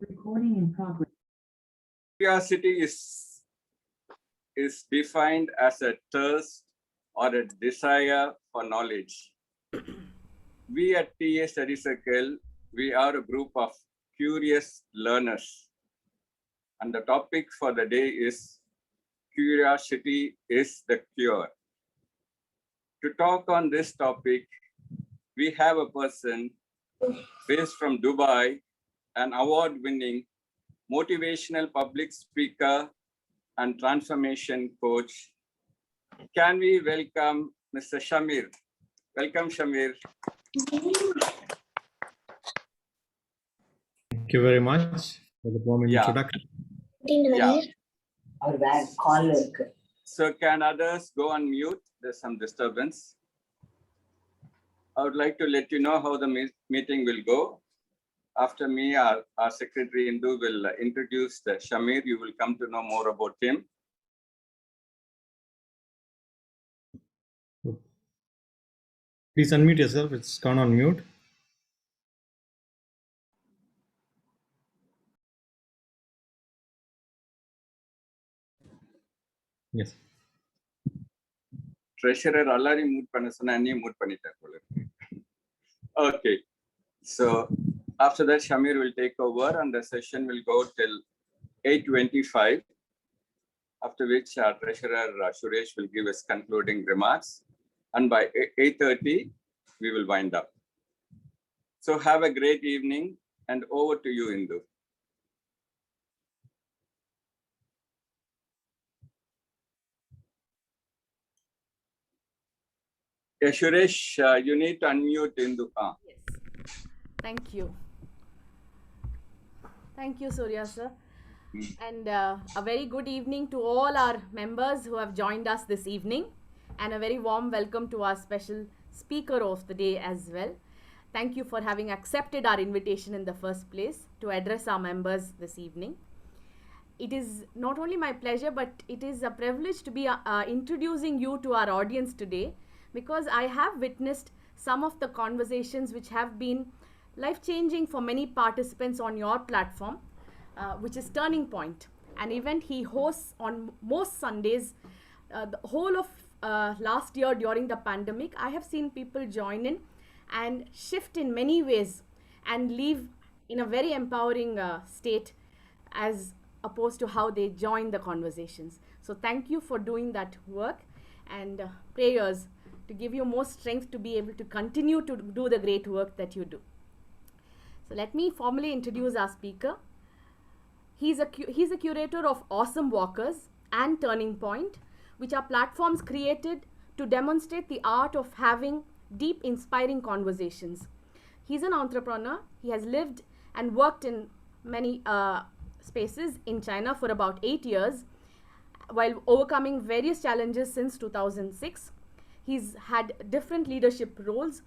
Recording in progress. Curiosity is defined as a thirst or a desire for knowledge. We at TA Study Circle, we are a group of curious learners. And the topic for the day is Curiosity is the Cure. To talk on this topic, we have a person based from Dubai, an award-winning motivational public speaker and transformation coach. Can we welcome Mr. Samir? Welcome, Samir. Thank you very much for the warm introduction. Yeah. Call. So can others go on mute? There's some disturbance. I would like to let you know how the meeting will go. After me, our secretary Indu will introduce the Samir. You will come to know more about him. Please unmute yourself. It's gone on mute. Yes. Treasurer Allari mute panna sonna anni mute pannita pole. Okay. So after that, Samir will take over and the session will go till 8:25. After which our treasurer Suresh will give his concluding remarks. And by 8:30, we will wind up. So have a great evening and over to you, Indu. Yeah, Suresh, you need to unmute Indu. Yes. Thank you. Thank you, Surya sir. And a very good evening to all our members who have joined us this evening, and a very warm welcome to our special speaker of the day as well. Thank you for having accepted our invitation in the first place to address our members this evening. It is not only my pleasure, but it is a privilege to be introducing you to our audience today, because I have witnessed some of the conversations which have been life-changing for many participants on your platform, which is Turning Point, an event he hosts on most Sundays. The whole of last year during the pandemic, I have seen people join in and shift in many ways and leave in a very empowering state as opposed to how they join the conversations. So thank you for doing that work, and prayers to give you more strength to be able to continue to do the great work that you do. So let me formally introduce our speaker. He's a curator of Awesome Walkers and Turning Point, which are platforms created to demonstrate the art of having deep, inspiring conversations. He's an entrepreneur. He has lived and worked in many spaces in China for about 8 years, while overcoming various challenges since 2006. He's had different leadership roles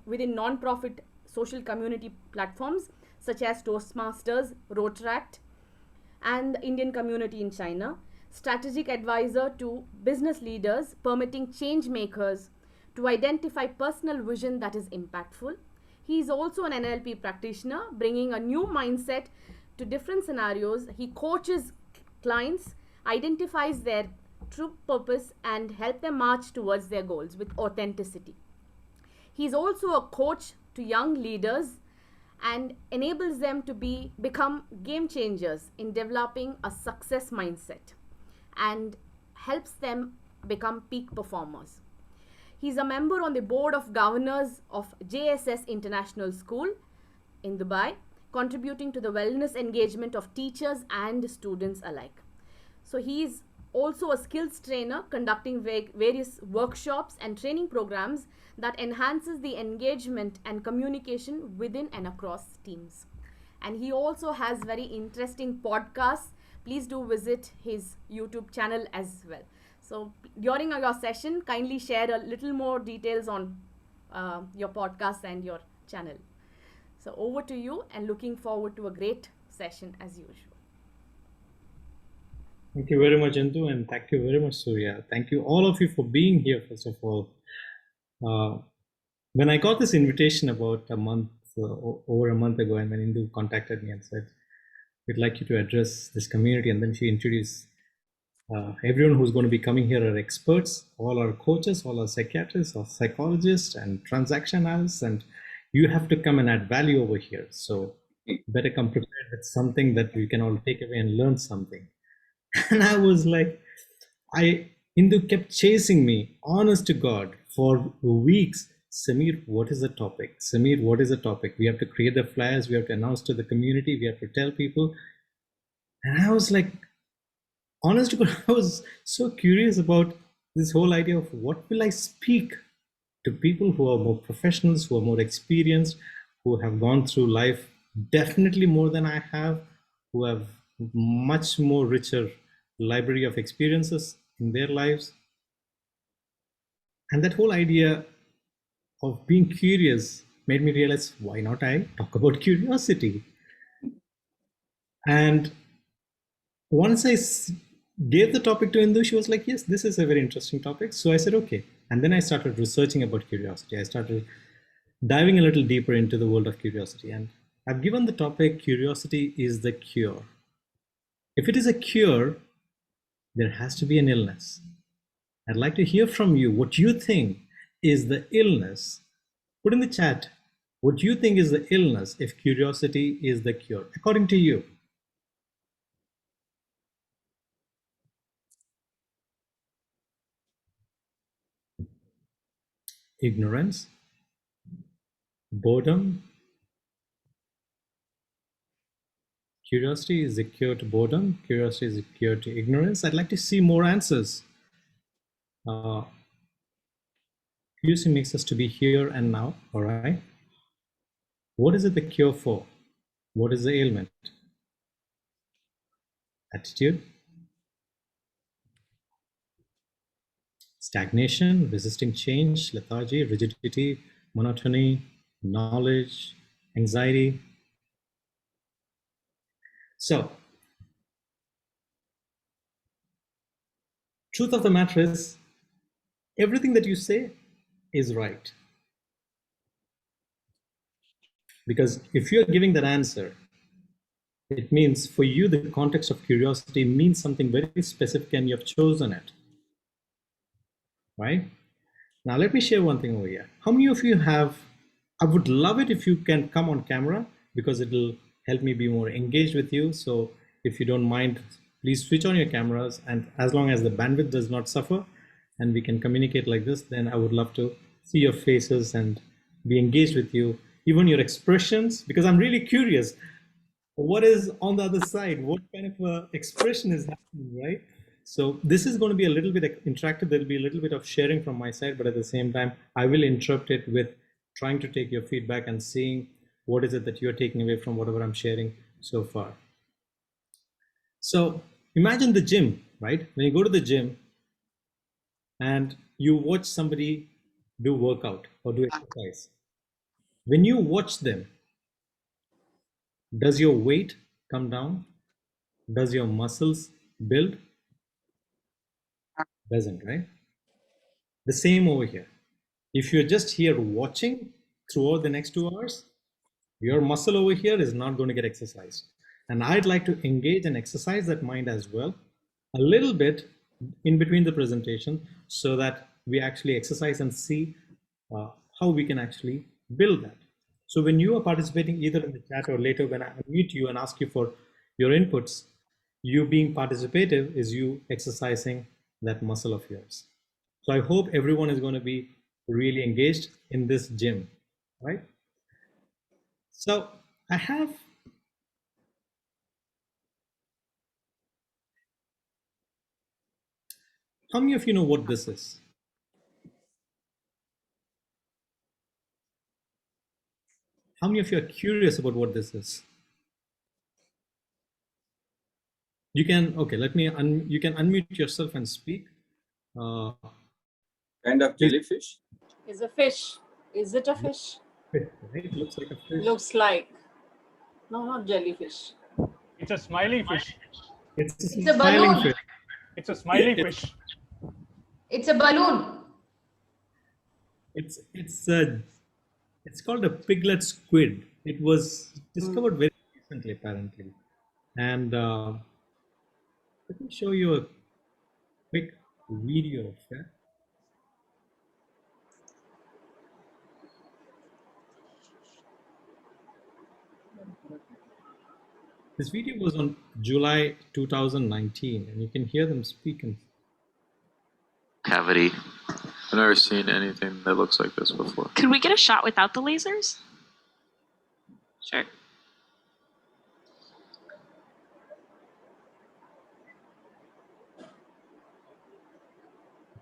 within non-profit social community platforms such as Toastmasters, Rotaract, and the Indian community in China, strategic advisor to business leaders, permitting change makers to identify personal vision that is impactful. He is also an NLP practitioner, bringing a new mindset to different scenarios. He coaches clients, identifies their true purpose, and help them march towards their goals with authenticity. He is also a coach to young leaders and enables them to become game changers in developing a success mindset and helps them become peak performers. He's a member on the board of governors of JSS International School in Dubai, contributing to the wellness engagement of teachers and students alike. So he is also a skills trainer, conducting various workshops and training programs that enhances the engagement and communication within and across teams. And he also has very interesting podcasts. Please do visit his YouTube channel as well. So during your session, kindly share a little more details on your podcast and your channel. So over to you, and looking forward to a great session as usual. Thank you very much, Indu, and thank you very much, Surya. Thank you all of you for being here, first of all. When I got this invitation about over a month ago, and when Indu contacted me and said, we'd like you to address this community. And then she introduced everyone who's going to be coming here are experts, all our coaches, all our psychiatrists, or psychologists, and transaction analysts, and you have to come and add value over here. So better come prepared with something that we can all take away and learn something. And I was like, Indu kept chasing me, honest to God, for weeks. Samir, what is the topic? Samir, what is the topic? We have to create the flyers, we have to announce to the community, we have to tell people. And I was like, honest to God, I was so curious about this whole idea of what will I speak to people who are more professionals, who are more experienced, who have gone through life definitely more than I have, who have much more richer library of experiences in their lives. And that whole idea of being curious made me realize, why not I talk about curiosity? And once I gave the topic to Indu, she was like, yes, this is a very interesting topic. So I said, okay. And then I started researching about curiosity. I started diving a little deeper into the world of curiosity. And I've given the topic, curiosity is the cure. If it is a cure, there has to be an illness. I'd like to hear from you what you think is the illness. Put in the chat what you think is the illness if curiosity is the cure, according to you. Ignorance, boredom. Curiosity is the cure to boredom. Curiosity is the cure to ignorance. I'd like to see more answers. Curiosity makes us to be here and now, all right? What is it the cure for? What is the ailment? Attitude, stagnation, resisting change, lethargy, rigidity, monotony, knowledge, anxiety. So, truth of the matter is, everything that you say is right. Because if you're giving that answer, it means for you, the context of curiosity means something very specific and you've chosen it, right? Now, let me share one thing over here. How many of you have, I would love it if you can come on camera because it'll help me be more engaged with you. So if you don't mind, please switch on your cameras, and as long as the bandwidth does not suffer and we can communicate like this, then I would love to see your faces and be engaged with you, even your expressions, because I'm really curious. What is on the other side? What kind of expression is happening, right? So this is going to be a little bit interactive. There'll be a little bit of sharing from my side, but at the same time, I will interrupt it with trying to take your feedback and seeing what is it that you're taking away from whatever I'm sharing so far. So imagine the gym, right? When you go to the gym and you watch somebody do workout or do exercise, when you watch them, does your weight come down? Does your muscles build? Doesn't, right? The same over here. If you're just here watching throughout the next 2 hours, your muscle over here is not going to get exercised. And I'd like to engage and exercise that mind as well, a little bit in between the presentation, so that we actually exercise and see how we can actually build that. So when you are participating either in the chat or later when I unmute you and ask you for your inputs, you being participative is you exercising that muscle of yours. So I hope everyone is going to be really engaged in this gym, right? So I have, how many of you know what this is? How many of you are curious about what this is? You can, okay, you can unmute yourself and speak. Kind of jellyfish? Is a fish. Is it a fish? Right? Looks like a fish. Looks like. No, not jellyfish. It's a smiley fish. It's a smiling balloon. fish. It's a smiley fish. It's a balloon. It's called a piglet squid. It was discovered very recently, apparently. And let me show you a quick video of that. This video was on July 2019, and you can hear them speaking. Cavity. I've never seen anything that looks like this before. Could we get a shot without the lasers? Sure.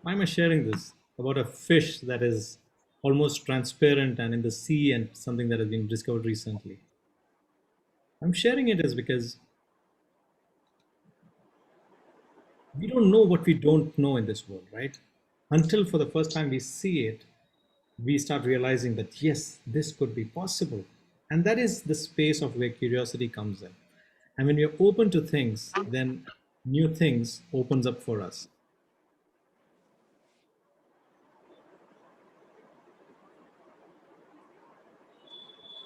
Why am I sharing this? About a fish that is almost transparent and in the sea, and something that has been discovered recently. I'm sharing it is because we don't know what we don't know in this world, right? Until for the first time we see it, we start realizing that yes, this could be possible. And that is the space of where curiosity comes in. And when we are open to things, then new things opens up for us.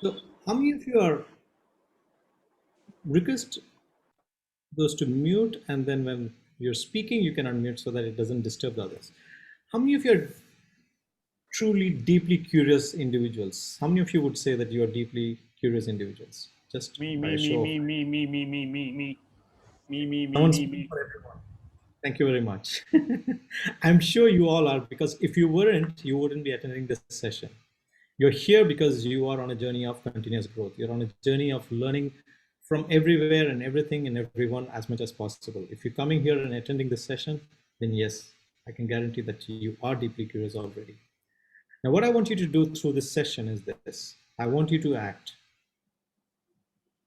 So how many of you are, request those to mute, and then when you're speaking, you can unmute so that it doesn't disturb the others. How many of you are truly deeply curious individuals? How many of you would say that you are deeply curious individuals? Just Me, by a me, show me, of- me, me, me, me, me, me, me, me, me, Someone's me, speaking me. for everyone. Thank you very much. I'm sure you all are, because if you weren't, you wouldn't be attending this session. You're here because you are on a journey of continuous growth. You're on a journey of learning from everywhere and everything and everyone as much as possible. If you're coming here and attending this session, then yes, I can guarantee that you are deeply curious already. Now, what I want you to do through this session is this. I want you to act.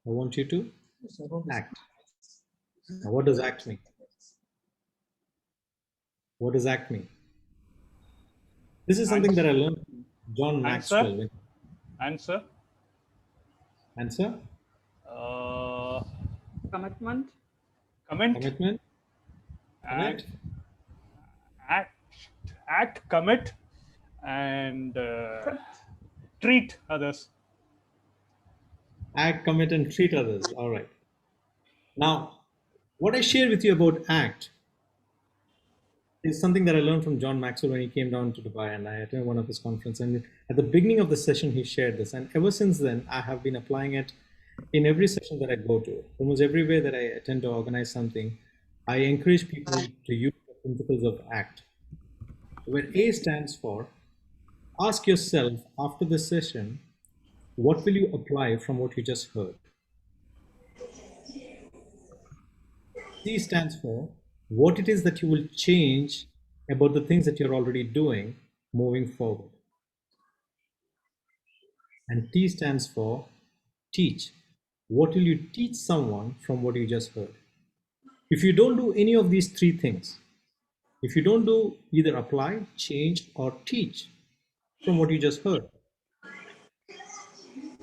I want you to act. Now, what does act mean? What does act mean? This is something that I learned from John Maxwell. Answer. Answer? Commitment. Comment. Commitment? And Correct? act, commit, and treat others. Act, commit, and treat others. All right. Now, what I share with you about ACT is something that I learned from John Maxwell when he came down to Dubai, and I attended one of his conferences. And at the beginning of the session, he shared this. And ever since then, I have been applying it in every session that I go to. Almost everywhere that I attend to organize something, I encourage people to use the principles of ACT. Where A stands for, ask yourself after the session, what will you apply from what you just heard? C stands for what it is that you will change about the things that you're already doing moving forward. And T stands for teach. What will you teach someone from what you just heard? If you don't do any of these three things, if you don't do either apply, change, or teach from what you just heard,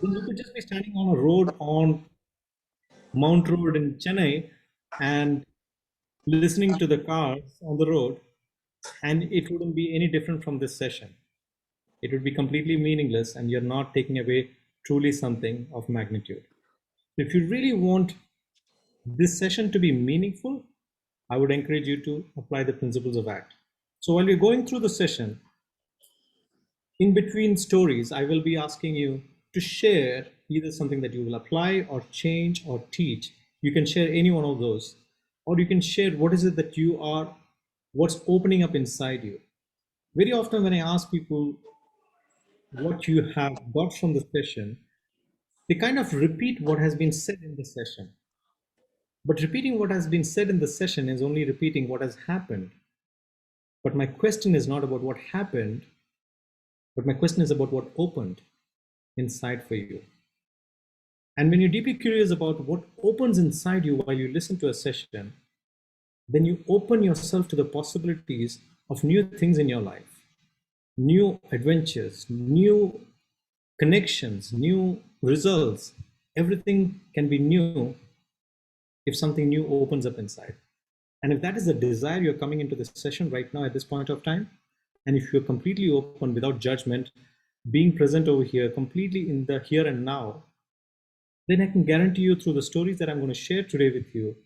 then you could just be standing on a road on Mount Road in Chennai and listening to the cars on the road, and it wouldn't be any different from this session. It would be completely meaningless, and you're not taking away truly something of magnitude. If you really want this session to be meaningful, I would encourage you to apply the principles of ACT. So while we're going through the session, in between stories, I will be asking you to share either something that you will apply or change or teach. You can share any one of those, or you can share what is it that you are, what's opening up inside you. Very often when I ask people what you have got from the session, they kind of repeat what has been said in the session. But repeating what has been said in the session is only repeating what has happened. But my question is not about what happened, but my question is about what opened inside for you. And when you're deeply curious about what opens inside you while you listen to a session, then you open yourself to the possibilities of new things in your life, new adventures, new connections, new results. Everything can be new if something new opens up inside. And if that is the desire, you're coming into this session right now at this point of time, and if you're completely open without judgment, being present over here, completely in the here and now, then I can guarantee you through the stories that I'm going to share today with you,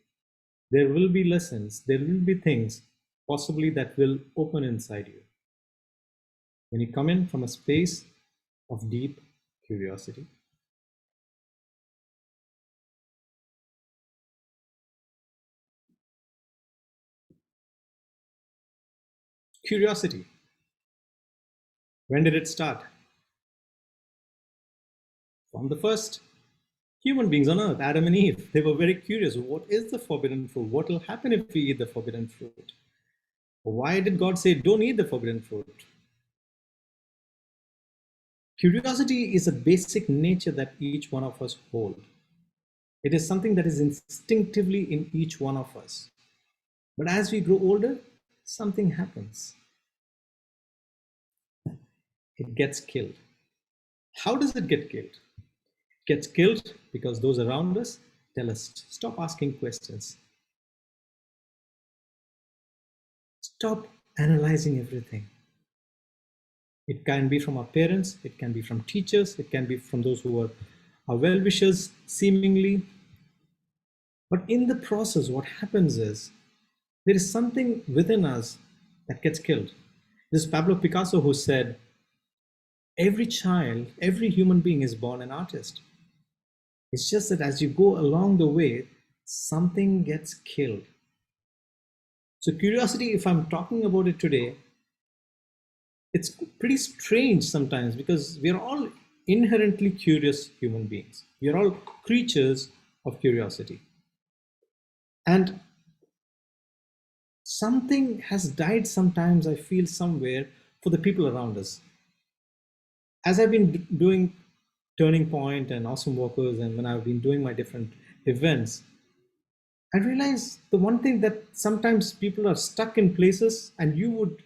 there will be lessons, there will be things possibly that will open inside you. When you come in from a space of deep curiosity. Curiosity. When did it start? From the first human beings on earth, Adam and Eve. They were very curious. What is the forbidden fruit? What will happen if we eat the forbidden fruit? Why did God say, don't eat the forbidden fruit? Curiosity is a basic nature that each one of us hold. It is something that is instinctively in each one of us. But as we grow older, something happens. It gets killed. How does it get killed? It gets killed because those around us tell us, stop asking questions. Stop analyzing everything. It can be from our parents, it can be from teachers, it can be from those who are our well-wishers, seemingly. But in the process, what happens is, there is something within us that gets killed. This is Pablo Picasso who said, every child, every human being is born an artist. It's just that as you go along the way, something gets killed. So curiosity, if I'm talking about it today, it's pretty strange sometimes because we are all inherently curious human beings. We are all creatures of curiosity. And something has died sometimes, I feel, somewhere for the people around us. As I've been doing Turning Point and Awesome Walkers, and when I've been doing my different events, I realize the one thing that sometimes people are stuck in places, and you would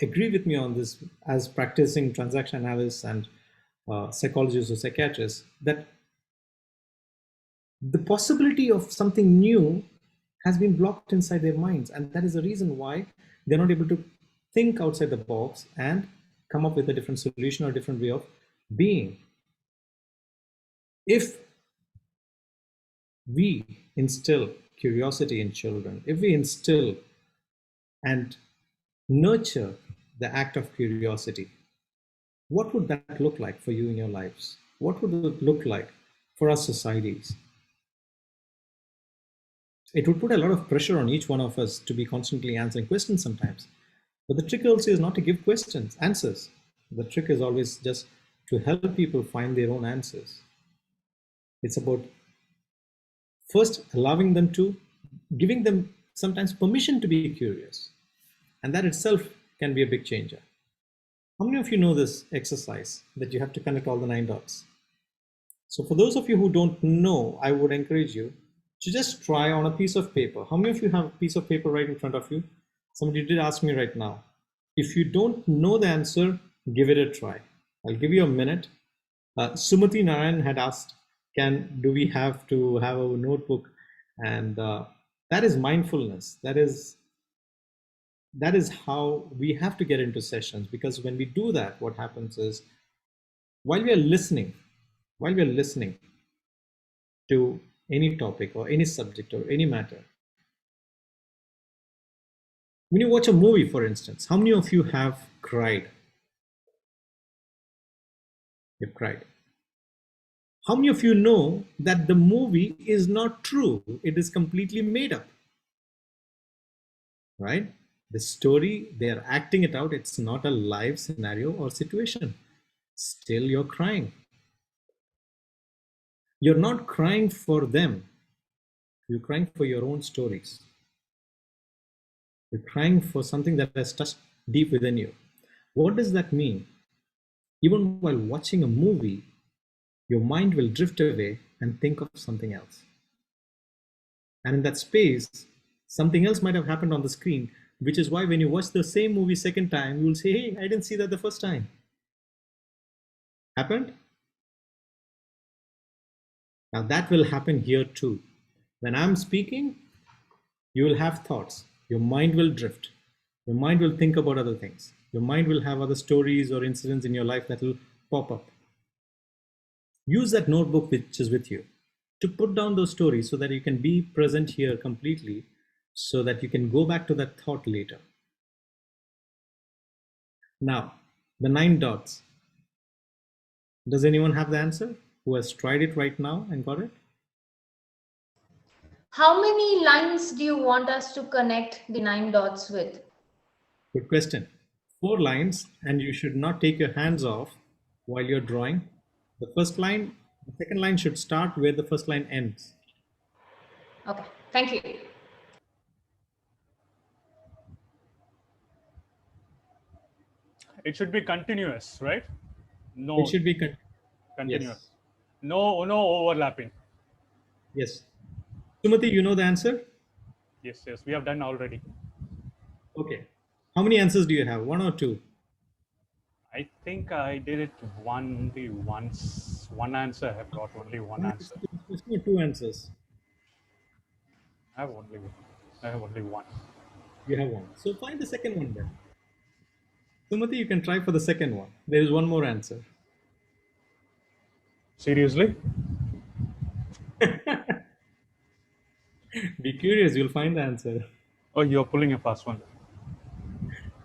agree with me on this as practicing transaction analysis and psychologists or psychiatrists, that the possibility of something new has been blocked inside their minds. And that is the reason why they're not able to think outside the box and come up with a different solution or a different way of being. If we instill curiosity in children, if we instill and nurture the act of curiosity, what would that look like for you in your lives? What would it look like for our societies? It would put a lot of pressure on each one of us to be constantly answering questions sometimes. But the trick also is not to give answers. The trick is always just to help people find their own answers. It's about first allowing them to, giving them sometimes permission to be curious. And that itself can be a big changer. How many of you know this exercise that you have to connect all the 9 dots? So for those of you who don't know, I would encourage you to just try on a piece of paper. How many of you have a piece of paper right in front of you? Somebody did ask me right now. If you don't know the answer, give it a try. I'll give you a minute. Sumati Narayan had asked, do we have to have a notebook? And that is mindfulness. That is how we have to get into sessions, because when we do that, what happens is, while we are listening to any topic or any subject or any matter, when you watch a movie, for instance, how many of you have cried? You've cried. How many of you know that the movie is not true? It is completely made up, right? The story, they are acting it out. It's not a live scenario or situation. Still, you're crying. You're not crying for them. You're crying for your own stories. You're crying for something that has touched deep within you. What does that mean? Even while watching a movie, your mind will drift away and think of something else. And in that space, something else might have happened on the screen, which is why when you watch the same movie second time, you will say, hey, I didn't see that the first time. Happened? Now that will happen here too. When I'm speaking, you will have thoughts. Your mind will drift. Your mind will think about other things. Your mind will have other stories or incidents in your life that will pop up. use that notebook which is with you to put down those stories so that you can be present here completely, so that you can go back to that thought later. Now, the 9 dots. Does anyone have the answer who has tried it right now and got it? How many lines do you want us to connect the 9 dots with? Good question. 4 lines, and you should not take your hands off while you're drawing. The second line should start where the first line ends. Okay, thank you. It should be continuous, right? No, It should be continuous. Yes. No overlapping. Yes. Sumati, you know the answer? Yes, we have done already. Okay. How many answers do you have? 1 or 2? I think I did it only once. One answer. I have got only one answer. There's no 2 answers. I have only one. You have 1. So find the second one then. Sumati, you can try for the second one. There is one more answer. Seriously? Be curious, you'll find the answer. Oh, you're pulling a fast one.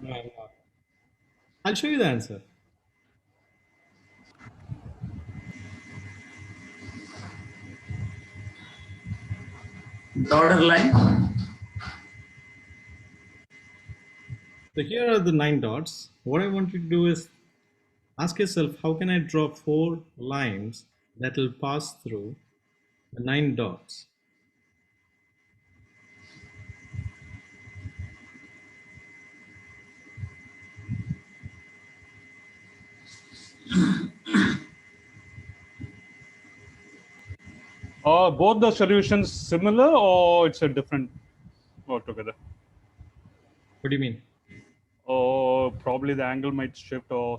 No, I'm not. I'll show you the answer. Dotted line. So here are the 9 dots. What I want you to do is ask yourself, how can I draw 4 lines that will pass through the 9 dots? Are both the solutions similar, or it's a different altogether? What do you mean? Or probably the angle might shift, or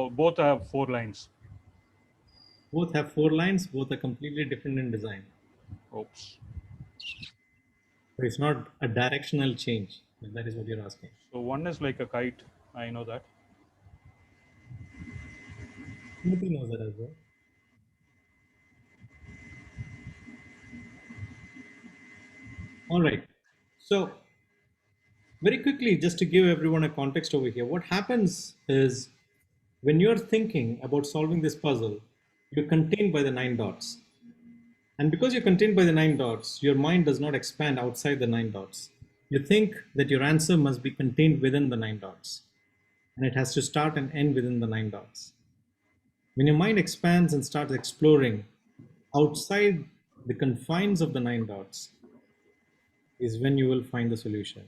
both have 4 lines. Both have 4 lines, both are completely different in design. Oops. So it's not a directional change, if that is what you're asking. So one is like a kite. I know that. Sumati knows that as well. All right. So very quickly, just to give everyone a context over here, what happens is when you're thinking about solving this puzzle, you're contained by the 9 dots. And because you're contained by the 9 dots, your mind does not expand outside the 9 dots. You think that your answer must be contained within the 9 dots. And it has to start and end within the 9 dots. When your mind expands and starts exploring outside the confines of the 9 dots is when you will find the solution.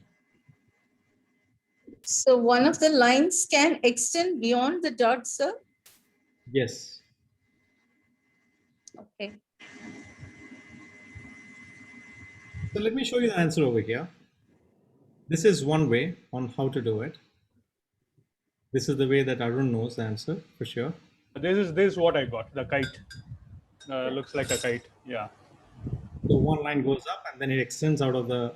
So one of the lines can extend beyond the dot, sir? Yes. Okay. So let me show you the answer over here. This is one way on how to do it. This is the way that Arun knows the answer for sure. This is what I got. The kite looks like a kite. Yeah. So one line goes up and then it extends out of the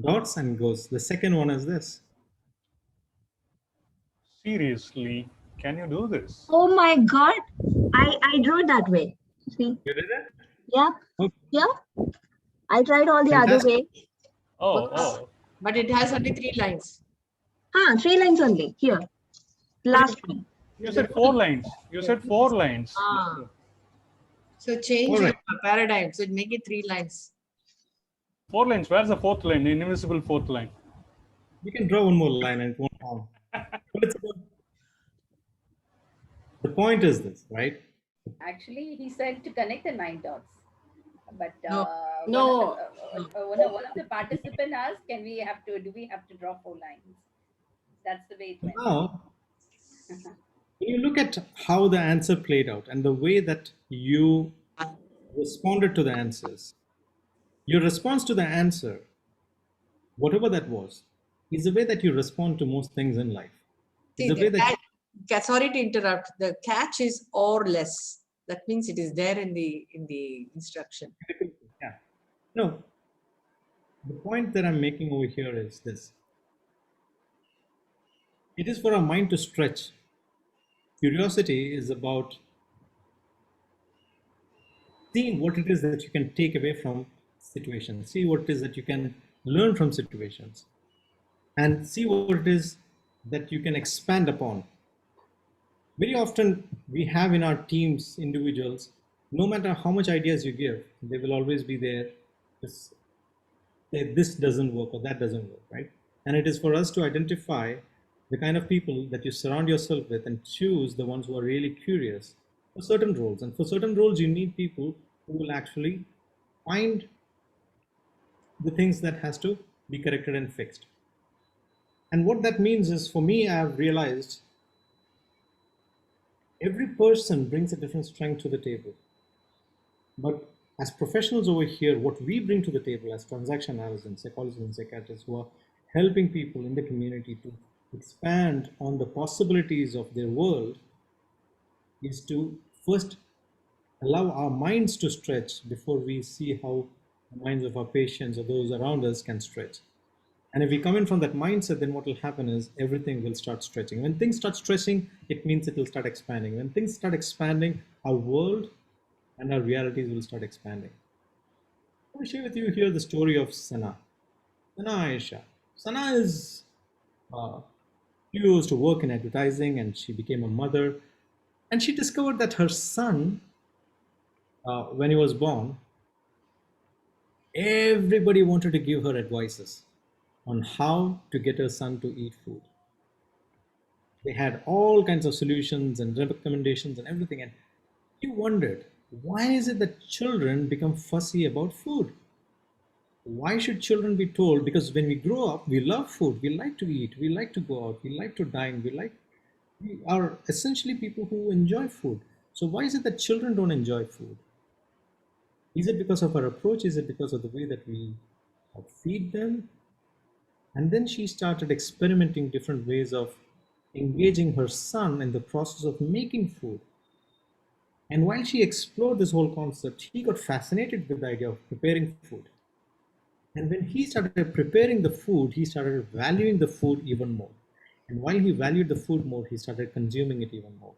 dots and goes. The second one is this. Seriously, can you do this? Oh my God, I drew it that way. See? You did it? Yeah. Okay. Yeah. I tried all the other way. Oh. But it has only 3 lines. 3 lines only here. Last one. You said 4 lines. You said 4 lines. So change All right. your paradigm. So make it 3 lines. 4 lines. Where's the 4th line? The invisible 4th line. You can draw one more line and it won't count. But it's about, the point is this, right? Actually, he said to connect the 9 dots. But No. one of the participants asked, do we have to draw 4 lines? That's the way it went. Now, when you look at how the answer played out and the way that you responded to the answers, your response to the answer, whatever that was, is the way that you respond to most things in life. It's the way that Sorry to interrupt. The catch is or less. That means it is there in the instruction. Yeah. No. The point that I'm making over here is this. It is for our mind to stretch Curiosity is about seeing what it is that you can take away from situations, see what it is that you can learn from situations, and see what it is that you can expand upon. Very often we have in our teams individuals, no matter how much ideas you give, they will always be there to say this doesn't work or that doesn't work, right? And it is for us to identify the kind of people that you surround yourself with and choose the ones who are really curious for certain roles. And for certain roles, you need people who will actually find the things that has to be corrected and fixed. And what that means is, for me, I've realized every person brings a different strength to the table. But as professionals over here, what we bring to the table as transaction analysts and psychologists and psychiatrists who are helping people in the community to expand on the possibilities of their world is to first allow our minds to stretch before we see how the minds of our patients or those around us can stretch. And if we come in from that mindset, then what will happen is everything will start stretching. When things start stretching, it means it will start expanding. When things start expanding, our world and our realities will start expanding. I want to share with you here the story of Sana Aisha. Sana is, she used to work in advertising and she became a mother. And she discovered that her son, when he was born, everybody wanted to give her advices on how to get her son to eat food. They had all kinds of solutions and recommendations and everything. And she wondered, why is it that children become fussy about food? Why should children be told? Because when we grow up, we love food, we like to eat, we like to go out, we like to dine, we are essentially people who enjoy food. So why is it that children don't enjoy food? Is it because of our approach? Is it because of the way that we feed them? And then she started experimenting different ways of engaging her son in the process of making food. And while she explored this whole concept, he got fascinated with the idea of preparing food. And when he started preparing the food, he started valuing the food even more. And while he valued the food more, he started consuming it even more.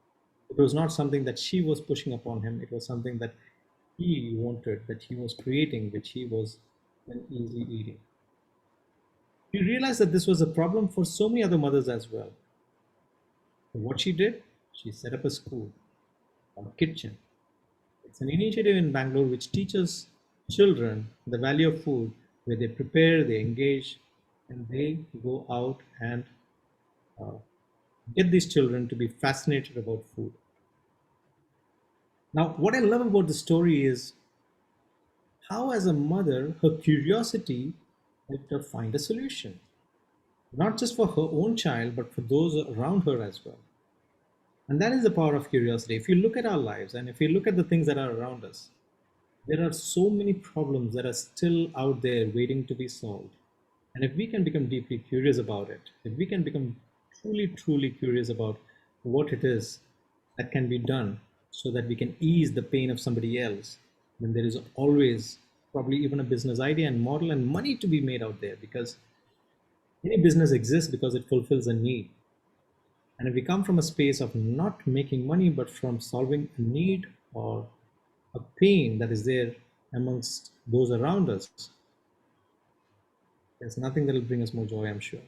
It was not something that she was pushing upon him. It was something that he wanted, that he was creating, which he was easily eating. She realized that this was a problem for so many other mothers as well. So what she did, she set up a school, a kitchen. It's an initiative in Bangalore which teaches children the value of food, where they prepare, they engage, and they go out and get these children to be fascinated about food. Now, what I love about the story is how, as a mother, her curiosity helped her find a solution, not just for her own child, but for those around her as well. And that is the power of curiosity. If you look at our lives and if you look at the things that are around us, there are so many problems that are still out there waiting to be solved. And if we can become deeply curious about it, if we can become truly curious about what it is that can be done so that we can ease the pain of somebody else, then there is always probably even a business idea and model and money to be made out there, because any business exists because it fulfills a need. And if we come from a space of not making money, but from solving a need or a pain that is there amongst those around us, there's nothing that will bring us more joy, I'm sure.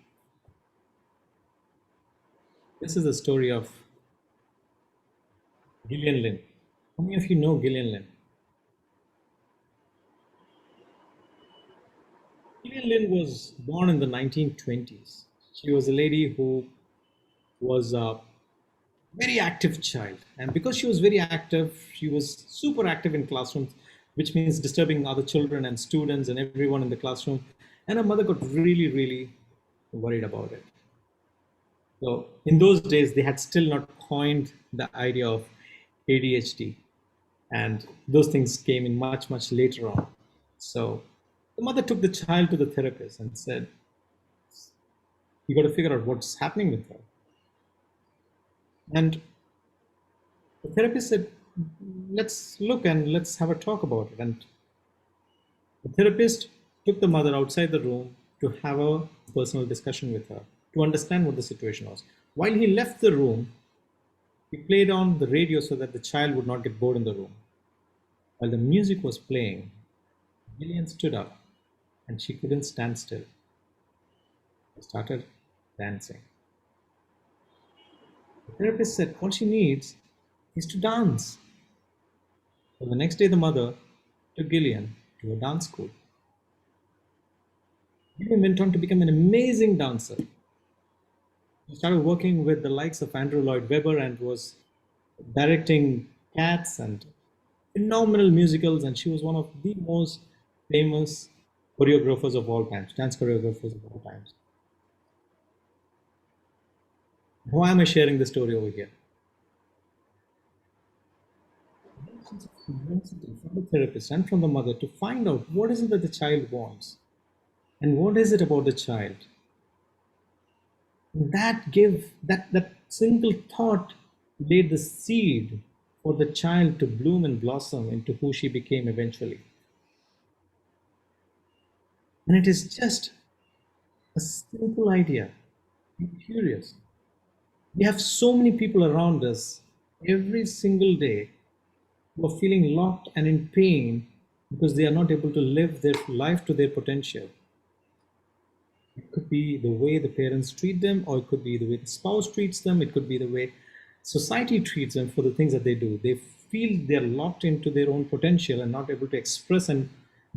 This is the story of Gillian Lynn. How many of you know Gillian Lynn? Gillian Lynn was born in the 1920s. She was a lady who was a very active child. And because she was very active, she was super active in classrooms, which means disturbing other children and students and everyone in the classroom. And her mother got really worried about it. So in those days, they had still not coined the idea of ADHD. And those things came in much later on. So the mother took the child to the therapist and said, you got to figure out what's happening with her. And the therapist said, let's look and let's have a talk about it. And the therapist took the mother outside the room to have a personal discussion with her, to understand what the situation was. While he left the room, He played on the radio so that the child would not get bored in the room. While the music was playing, Gillian stood up and she couldn't stand still. She started dancing. The therapist said all she needs is to dance. So the next day, the mother took Gillian to a dance school. Gillian went on to become an amazing dancer. She started working with the likes of Andrew Lloyd Webber and was directing Cats and phenomenal musicals, and she was one of the most famous choreographers of all times, dance choreographers of all times. Why am I sharing this story over here? Sense of curiosity from the therapist and from the mother to find out what is it that the child wants and what is it about the child. That single thought laid the seed for the child to bloom and blossom into who she became eventually. And it is just a simple idea. Be curious. We have so many people around us every single day who are feeling locked and in pain because they are not able to live their life to their potential. It could be the way the parents treat them, or it could be the way the spouse treats them, it could be the way society treats them for the things that they do. They feel they're locked into their own potential and not able to express and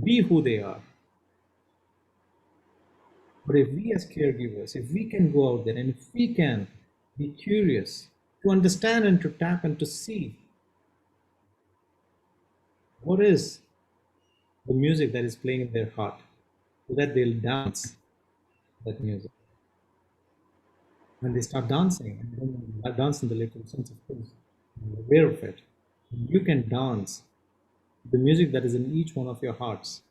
be who they are. But if we as caregivers, if we can go out there and if we can be curious to understand and to tap and to see what is the music that is playing in their heart, so that they'll dance that music. When they start dancing, and they dance in the literal sense, of course, you're aware of it. You can dance the music that is in each one of your hearts.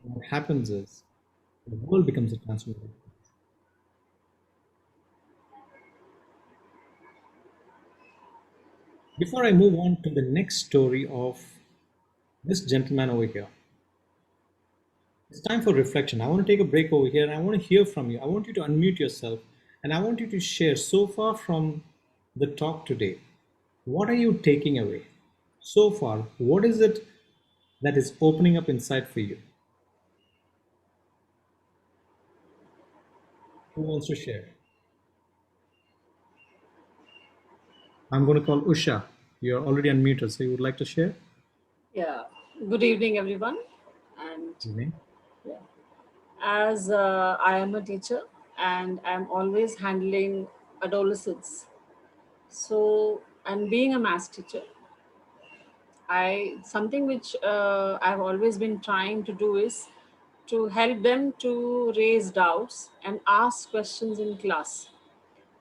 What happens is the world becomes a transformative. Before I move on to the next story of this gentleman over here, it's time for reflection. I want to take a break over here and I want to hear from you. I want you to unmute yourself and I want you to share so far from the talk today. What are you taking away? So far, what is it that is opening up inside for you? Who wants to share? I'm going to call Usha. You're already unmuted, so you would like to share? Yeah. Good evening, everyone. And Evening. yeah, as I am a teacher and I'm always handling adolescents. So, and being a math teacher, something which I've always been trying to do is to help them to raise doubts and ask questions in class.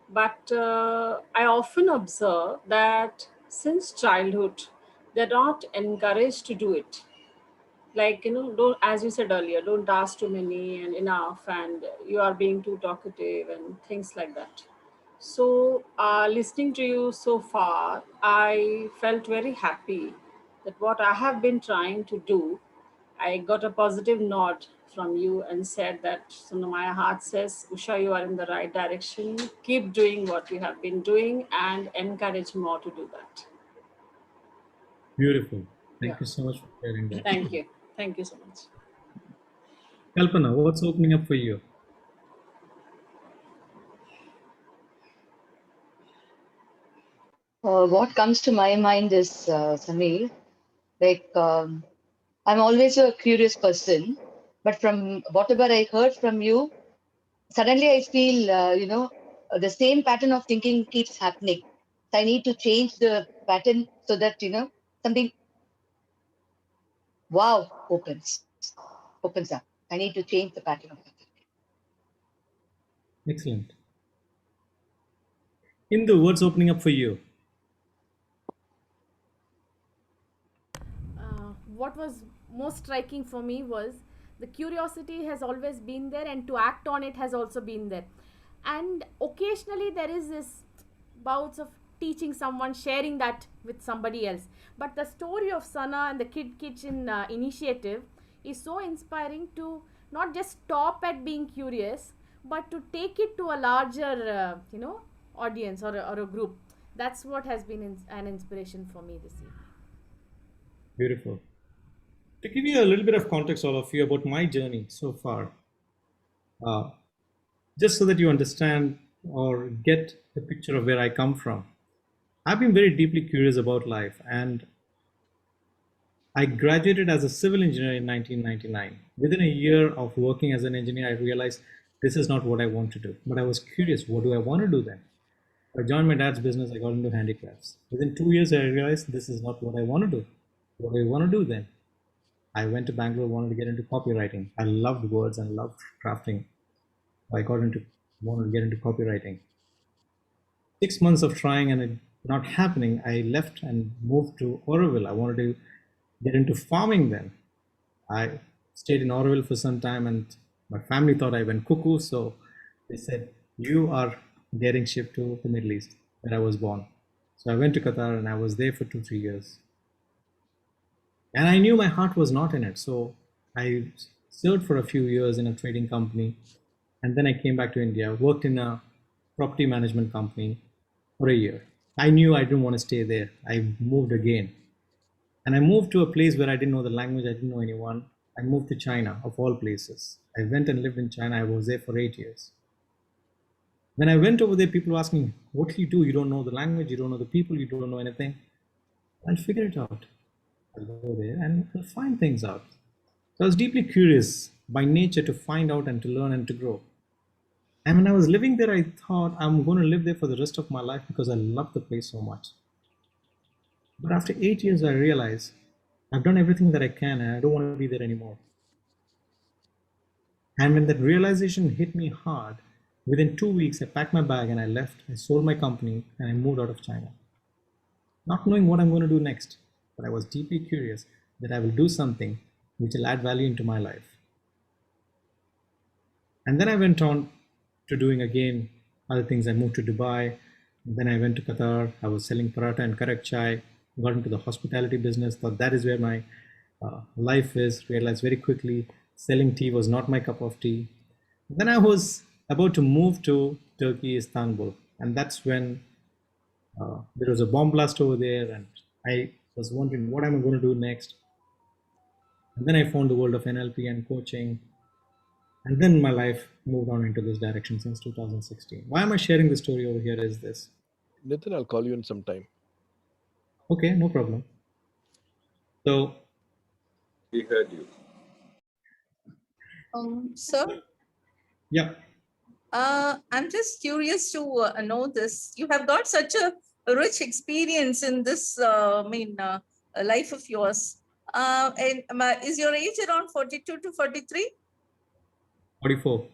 But I often observe that since childhood, they're not encouraged to do it. Like, don't, as you said earlier, don't ask too many and enough, and you are being too talkative and things like that. So, listening to you so far, I felt very happy that what I have been trying to do, I got a positive nod from you and said that, so my heart says, Usha, you are in the right direction. Keep doing what you have been doing and encourage more to do that. Beautiful. Thank you so much for sharing that. Thank you. Thank you so much. Kalpana, what's opening up for you? What comes to my mind is, Samir, like I'm always a curious person, but from whatever I heard from you, suddenly I feel, the same pattern of thinking keeps happening. So I need to change the pattern so that, something wow opens up. I need to change the pattern of thinking. Excellent. Indu, what's opening up for you? What was most striking for me was the curiosity has always been there and to act on it has also been there. And occasionally there is this bouts of teaching someone, sharing that with somebody else. But the story of Sana and the Kid Kitchen initiative is so inspiring to not just stop at being curious, but to take it to a larger, audience or a group. That's what has been an inspiration for me this evening. Beautiful. To give you a little bit of context, all of you, about my journey so far, just so that you understand or get the picture of where I come from. I've been very deeply curious about life, and I graduated as a civil engineer in 1999. Within a year of working as an engineer, I realized this is not what I want to do. But I was curious, what do I want to do then? I joined my dad's business, I got into handicrafts. Within 2 years, I realized this is not what I want to do. What do I want to do then? I went to Bangalore, wanted to get into copywriting. I loved words and loved crafting. I wanted to get into copywriting. 6 months of trying and it not happening, I left and moved to Oroville. I wanted to get into farming then. I stayed in Oroville for some time and my family thought I went cuckoo. So they said, you are getting shipped to the Middle East, where I was born. So I went to Qatar and I was there for 2-3 years. And I knew my heart was not in it. So I served for a few years in a trading company. And then I came back to India, worked in a property management company for a year. I knew I didn't want to stay there. I moved again. And I moved to a place where I didn't know the language, I didn't know anyone. I moved to China, of all places. I went and lived in China. I was there for 8 years. When I went over there, people were asking, what do? You don't know the language, you don't know the people, you don't know anything. I'll figure it out. I'll go there and I'll find things out. So I was deeply curious by nature to find out and to learn and to grow. And when I was living there, I thought I'm going to live there for the rest of my life because I love the place so much. But after 8 years, I realized I've done everything that I can and I don't want to be there anymore. And when that realization hit me hard, within 2 weeks, I packed my bag and I left. I sold my company and I moved out of China. Not knowing what I'm going to do next, but I was deeply curious that I will do something which will add value into my life. And then I went on to doing again other things. I moved to Dubai, then I went to Qatar. I was selling paratha and karak chai, got into the hospitality business, thought that is where my life is, realized very quickly selling tea was not my cup of tea. Then I was about to move to Turkey, Istanbul, and that's when there was a bomb blast over there and I was wondering what am I going to do next. And then I found the world of NLP and coaching. And then my life moved on into this direction since 2016. Why am I sharing this story over here is this. Nitin, I'll call you in some time. Okay, no problem. So. We heard you. Sir? Yeah. I'm just curious to know this. You have got such a rich experience in this, life of yours. And is your age around 42 to 43? 44.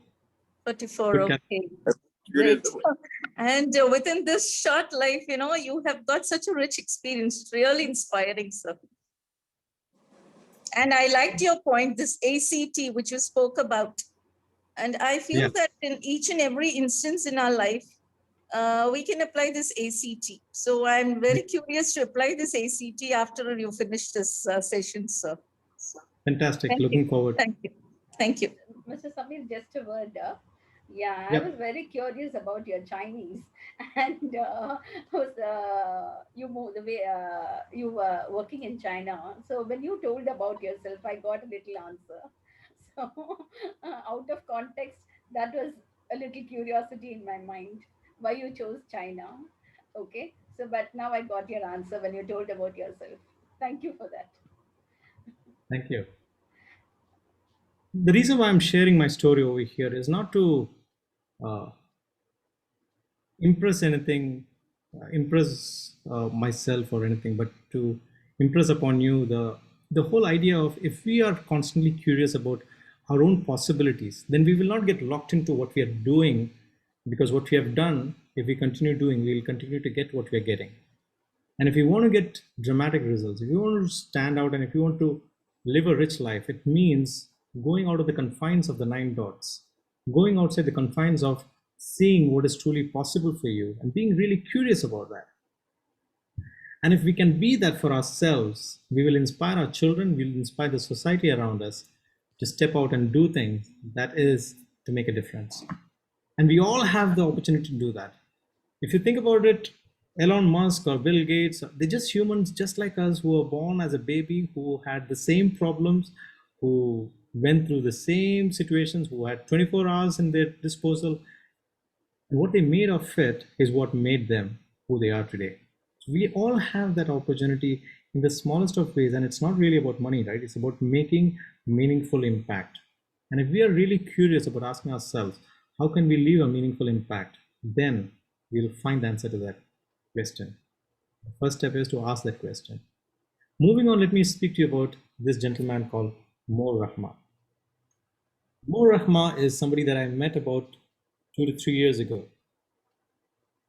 44, okay. Great. And within this short life, you have got such a rich experience. Really inspiring, sir. And I liked your point, this ACT, which you spoke about. And I feel that in each and every instance in our life, we can apply this ACT. So I'm very curious to apply this ACT after you finish this session, sir. Fantastic. Looking forward. Thank you. Thank you. Mr. Samir, just a word. I was very curious about your Chinese and you moved the way you were working in China. So when you told about yourself, I got a little answer. So out of context, that was a little curiosity in my mind why you chose China. Okay. So, but now I got your answer when you told about yourself. Thank you for that. Thank you. The reason why I'm sharing my story over here is not to impress anything, myself or anything, but to impress upon you the whole idea of if we are constantly curious about our own possibilities, then we will not get locked into what we are doing, because what we have done, if we continue doing, we will continue to get what we are getting. And if you want to get dramatic results, if you want to stand out and if you want to live a rich life, it means going out of the confines of the 9 dots, going outside the confines of seeing what is truly possible for you and being really curious about that. And if we can be that for ourselves, we will inspire our children, we will inspire the society around us to step out and do things that is to make a difference. And we all have the opportunity to do that. If you think about it, Elon Musk or Bill Gates, they're just humans just like us who were born as a baby, who had the same problems, who went through the same situations, who had 24 hours in their disposal. And what they made of it is what made them who they are today. We all have that opportunity in the smallest of ways, and it's not really about money, right? It's about making meaningful impact. And if we are really curious about asking ourselves, how can we leave a meaningful impact? Then we'll find the answer to that question. The first step is to ask that question. Moving on, let me speak to you about this gentleman called Morerah. Morerah is somebody that I met about 2 to 3 years ago.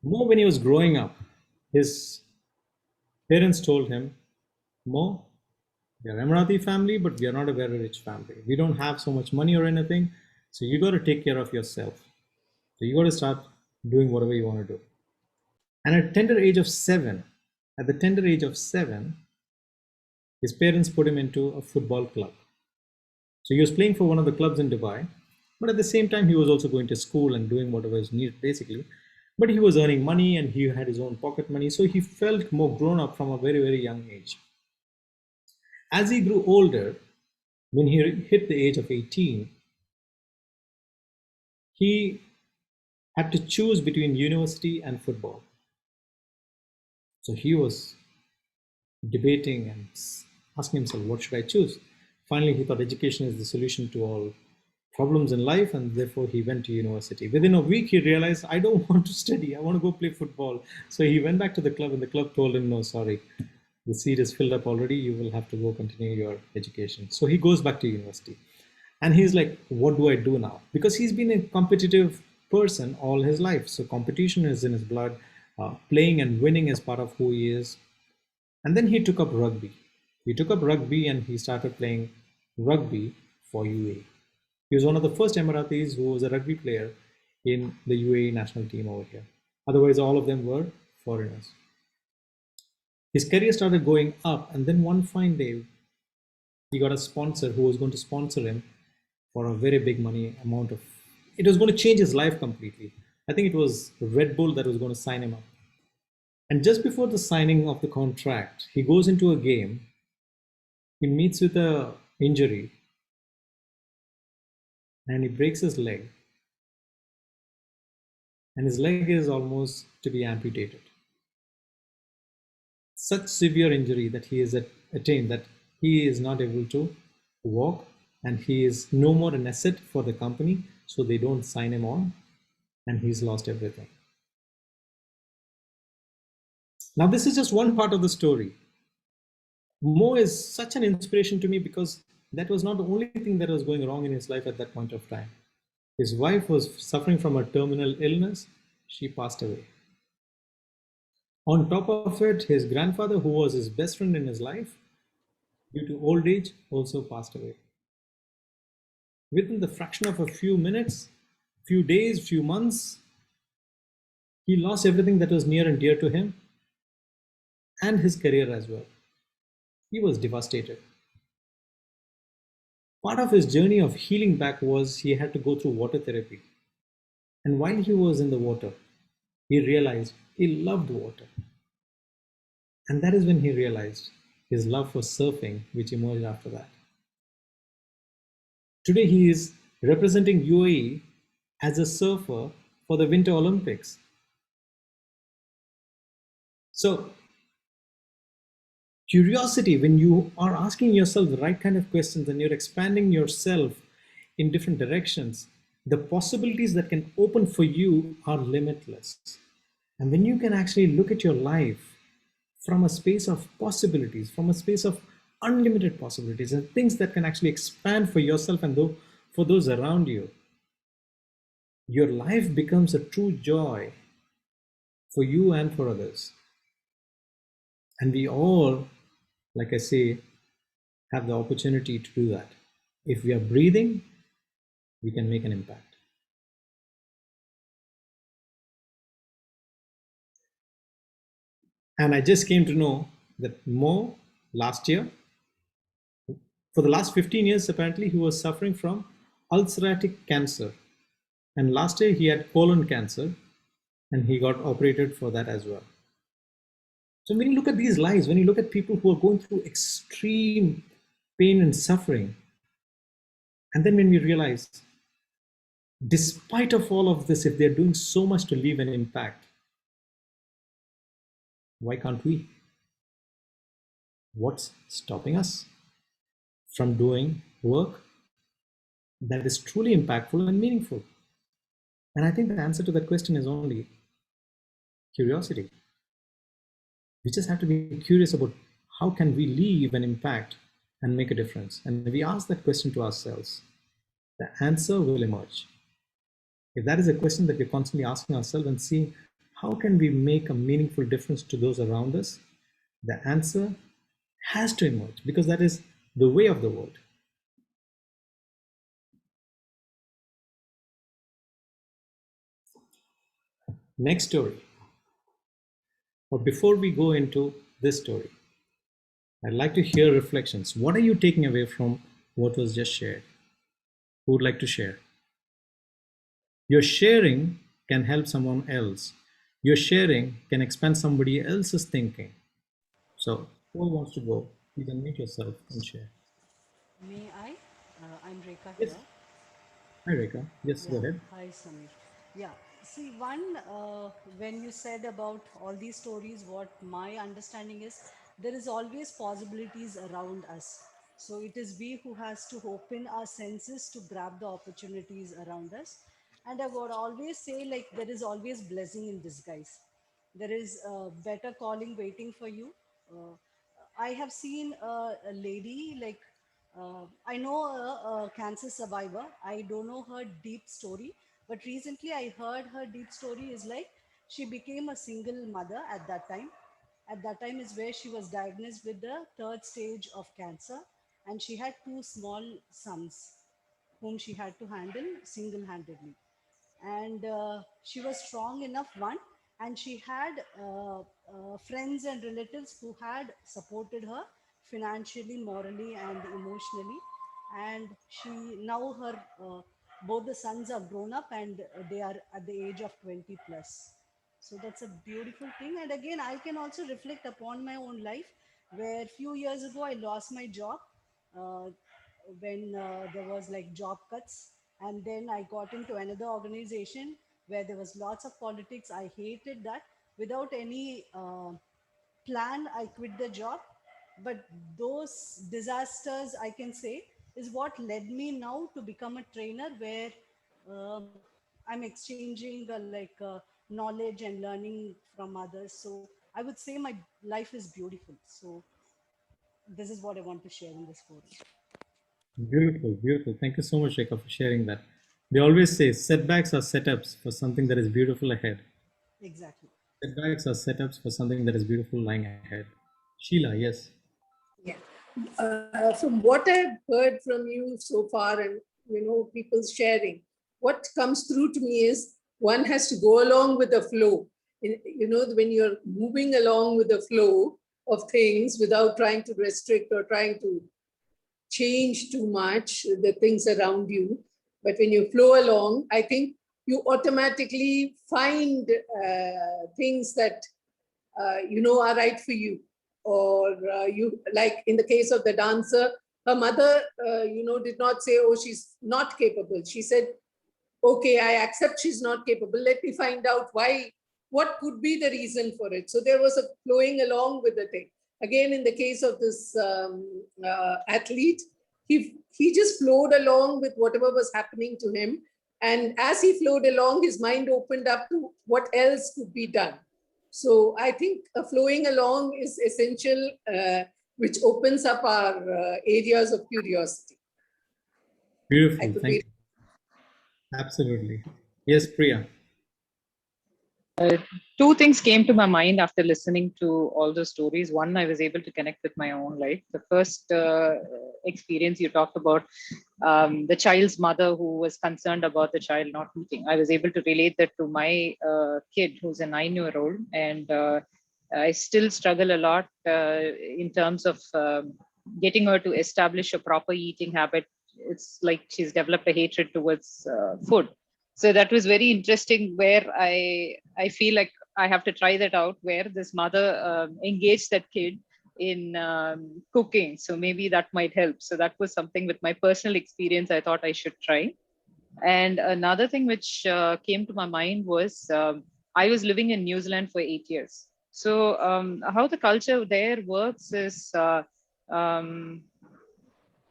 Mo, when he was growing up, his parents told him, Mo, we are Emirati family, but we are not a very rich family. We don't have so much money or anything, so you got to take care of yourself. So you got to start doing whatever you want to do. And at the tender age of 7, his parents put him into a football club. So he was playing for one of the clubs in Dubai, but at the same time, he was also going to school and doing whatever is needed, basically. But he was earning money and he had his own pocket money, so he felt more grown up from a very, very young age. As he grew older, when he hit the age of 18, he had to choose between university and football. So he was debating and asking himself, what should I choose? Finally, he thought education is the solution to all problems in life, and therefore he went to university. Within a week, he realized, I don't want to study, I want to go play football. So he went back to the club, and the club told him, no, sorry, the seat is filled up already, you will have to go continue your education. So he goes back to university. And he's like, what do I do now? Because he's been a competitive person all his life. So competition is in his blood. Playing and winning is part of who he is. And then he took up rugby. He took up rugby and he started playing rugby for UAE. He was one of the first Emiratis who was a rugby player in the UAE national team over here. Otherwise, all of them were foreigners. His career started going up, and then one fine day, he got a sponsor who was going to sponsor him for a very big money amount of, it was going to change his life completely. I think it was Red Bull that was going to sign him up. And just before the signing of the contract, he goes into a game, he meets with an injury, and he breaks his leg. And his leg is almost to be amputated. Such severe injury that he has attained that he is not able to walk, and he is no more an asset for the company, so they don't sign him on, and he's lost everything. Now, this is just one part of the story. Mo is such an inspiration to me because that was not the only thing that was going wrong in his life at that point of time. His wife was suffering from a terminal illness. She passed away. On top of it, his grandfather, who was his best friend in his life, due to old age, also passed away. Within the fraction of a few minutes, few days, few months, he lost everything that was near and dear to him and his career as well. He was devastated. Part of his journey of healing back was he had to go through water therapy. And while he was in the water, he realized he loved water. And that is when he realized his love for surfing, which emerged after that. Today he is representing UAE as a surfer for the Winter Olympics. So, curiosity, when you are asking yourself the right kind of questions and you're expanding yourself in different directions, the possibilities that can open for you are limitless. And when you can actually look at your life from a space of possibilities, from a space of unlimited possibilities and things that can actually expand for yourself and for those around you, your life becomes a true joy for you and for others. And we all, like I say, have the opportunity to do that. If we are breathing, we can make an impact. And I just came to know that Mo, last year, for the last 15 years, apparently, he was suffering from ulcerative cancer. And last year, he had colon cancer, and he got operated for that as well. So when you look at these lives, when you look at people who are going through extreme pain and suffering, and then when we realize, despite of all of this, if they're doing so much to leave an impact, why can't we? What's stopping us from doing work that is truly impactful and meaningful? And I think the answer to that question is only curiosity. We just have to be curious about how can we leave an impact and make a difference. And if we ask that question to ourselves, the answer will emerge. If that is a question that we're constantly asking ourselves and seeing how can we make a meaningful difference to those around us, the answer has to emerge, because that is the way of the world. Next story. But before we go into this story, I'd like to hear reflections. What are you taking away from what was just shared? Who would like to share? Your sharing can help someone else. Your sharing can expand somebody else's thinking. So who wants to go? Please unmute yourself and share. May I? I'm Rekha Yes. here. Hi, Rekha. Yes, go ahead. Hi, Samir. Yeah. See, when you said about all these stories, what my understanding is, there is always possibilities around us. So it is we who has to open our senses to grab the opportunities around us. And I would always say, like, there is always blessing in disguise. There is a better calling waiting for you. Uh, I have seen a lady like I know a cancer survivor. I don't know her deep story, but recently I heard her deep story is like she became a single mother at that time. At that time is where she was diagnosed with the third stage of cancer, and she had two small sons whom she had to handle single-handedly. And she was strong enough, one, and she had friends and relatives who had supported her financially, morally, and emotionally. And she now her both the sons are grown up, and they are at the age of 20 plus. So that's a beautiful thing. And again, I can also reflect upon my own life, where few years ago I lost my job uh, when there was like job cuts, and then I got into another organization where there was lots of politics. I hated that. Without any plan, I quit the job. But those disasters, I can say, is what led me now to become a trainer, where I'm exchanging knowledge and learning from others. So I would say my life is beautiful. So this is what I want to share in this forum. Beautiful, beautiful. Thank you so much, Rekha, for sharing that. They always say setbacks are setups for something that is beautiful ahead. Exactly. Setbacks are setups for something that is beautiful lying ahead. Sheila, yes. Yeah. From what I've heard from you so far, and people's sharing, what comes through to me is one has to go along with the flow. When you're moving along with the flow of things without trying to restrict or trying to change too much the things around you, but when you flow along, I think you automatically find things that are right for you. Or you, like in the case of the dancer, her mother did not say, oh, she's not capable. She said, okay, I accept she's not capable, let me find out why, what could be the reason for it. So there was a flowing along with the thing. Again, in the case of this athlete, he just flowed along with whatever was happening to him, and as he flowed along, his mind opened up to what else could be done. So I think flowing along is essential, which opens up our areas of curiosity. Beautiful. Thank you. Absolutely. Yes, Priya. Two things came to my mind after listening to all the stories. One, I was able to connect with my own life. The first experience you talked about, the child's mother who was concerned about the child not eating. I was able to relate that to my kid, who's a 9-year-old, and I still struggle a lot in terms of getting her to establish a proper eating habit. It's like she's developed a hatred towards food. So that was very interesting, where I feel like I have to try that out, where this mother engaged that kid in cooking. So maybe that might help. So that was something with my personal experience I thought I should try. And another thing which came to my mind was I was living in New Zealand for 8 years. So how the culture there works is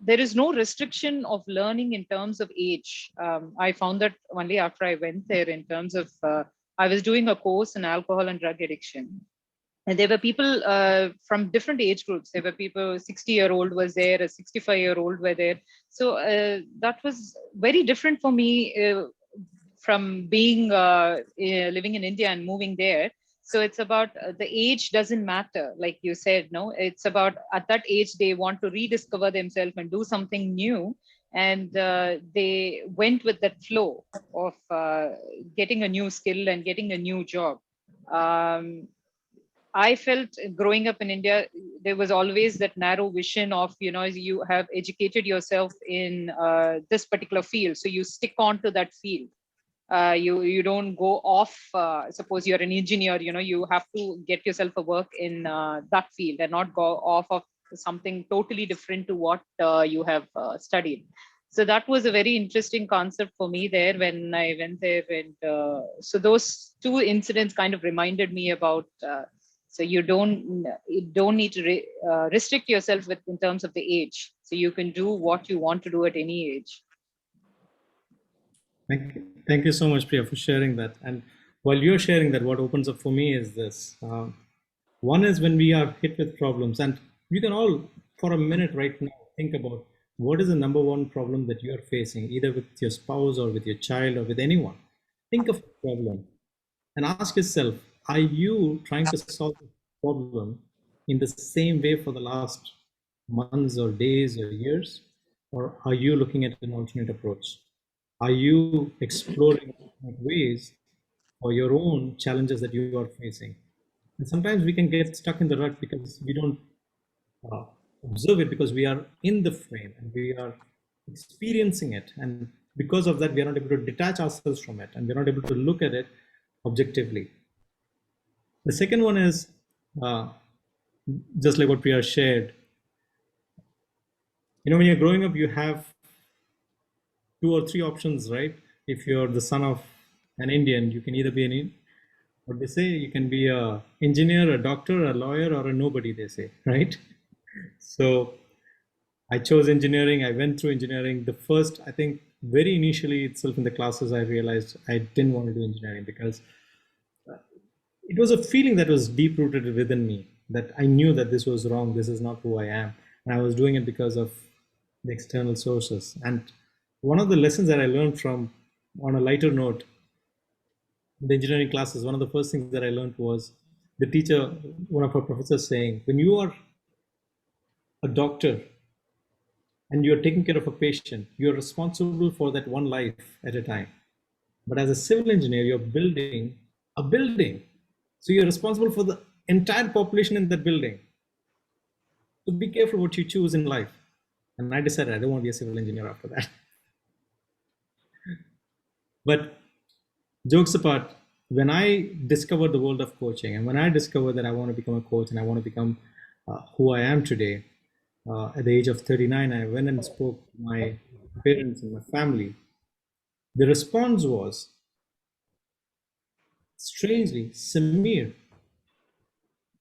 there is no restriction of learning in terms of age. I found that only after I went there, in terms of, I was doing a course in alcohol and drug addiction. And there were people from different age groups. There were people, 60-year-old was there, a 65-year-old were there. So that was very different for me from being living in India and moving there. So it's about the age doesn't matter, like you said, no? It's about at that age, they want to rediscover themselves and do something new. And they went with that flow of getting a new skill and getting a new job. I felt growing up in India, there was always that narrow vision of, you have educated yourself in this particular field. So you stick on to that field. You don't go off, suppose you're an engineer, you have to get yourself a work in that field and not go off of something totally different to what you have studied. So that was a very interesting concept for me there when I went there. And so those two incidents kind of reminded me about, so you don't need to restrict yourself in terms of the age. So you can do what you want to do at any age. Thank you so much, Priya, for sharing that. And while you're sharing that, what opens up for me is this. One is when we are hit with problems, and you can all, for a minute right now, think about what is the number one problem that you're facing, either with your spouse or with your child or with anyone. Think of a problem and ask yourself, are you trying to solve the problem in the same way for the last months or days or years? Or are you looking at an alternate approach? Are you exploring ways for your own challenges that you are facing? And sometimes we can get stuck in the rut because we don't observe it, because we are in the frame and we are experiencing it. And because of that, we are not able to detach ourselves from it, and we're not able to look at it objectively. The second one is, just like what Priya shared, when you're growing up, you have 2 or 3 options, right? If you're the son of an Indian, you can either be what they say, you can be a engineer, a doctor, a lawyer, or a nobody, they say, right? So I chose engineering. I went through engineering. The first, I think, very initially itself in the classes, I realized I didn't want to do engineering because it was a feeling that was deep rooted within me, that I knew that this was wrong. This is not who I am. And I was doing it because of the external sources. And one of the lessons that I learned from, on a lighter note, the engineering classes, one of the first things that I learned was the teacher, one of our professors, saying, when you are a doctor and you're taking care of a patient, you're responsible for that one life at a time. But as a civil engineer, you're building a building. So you're responsible for the entire population in that building. So be careful what you choose in life. And I decided I don't want to be a civil engineer after that. But jokes apart, when I discovered the world of coaching, and when I discovered that I want to become a coach and I want to become who I am today, at the age of 39, I went and spoke to my parents and my family. The response was, strangely, Samir,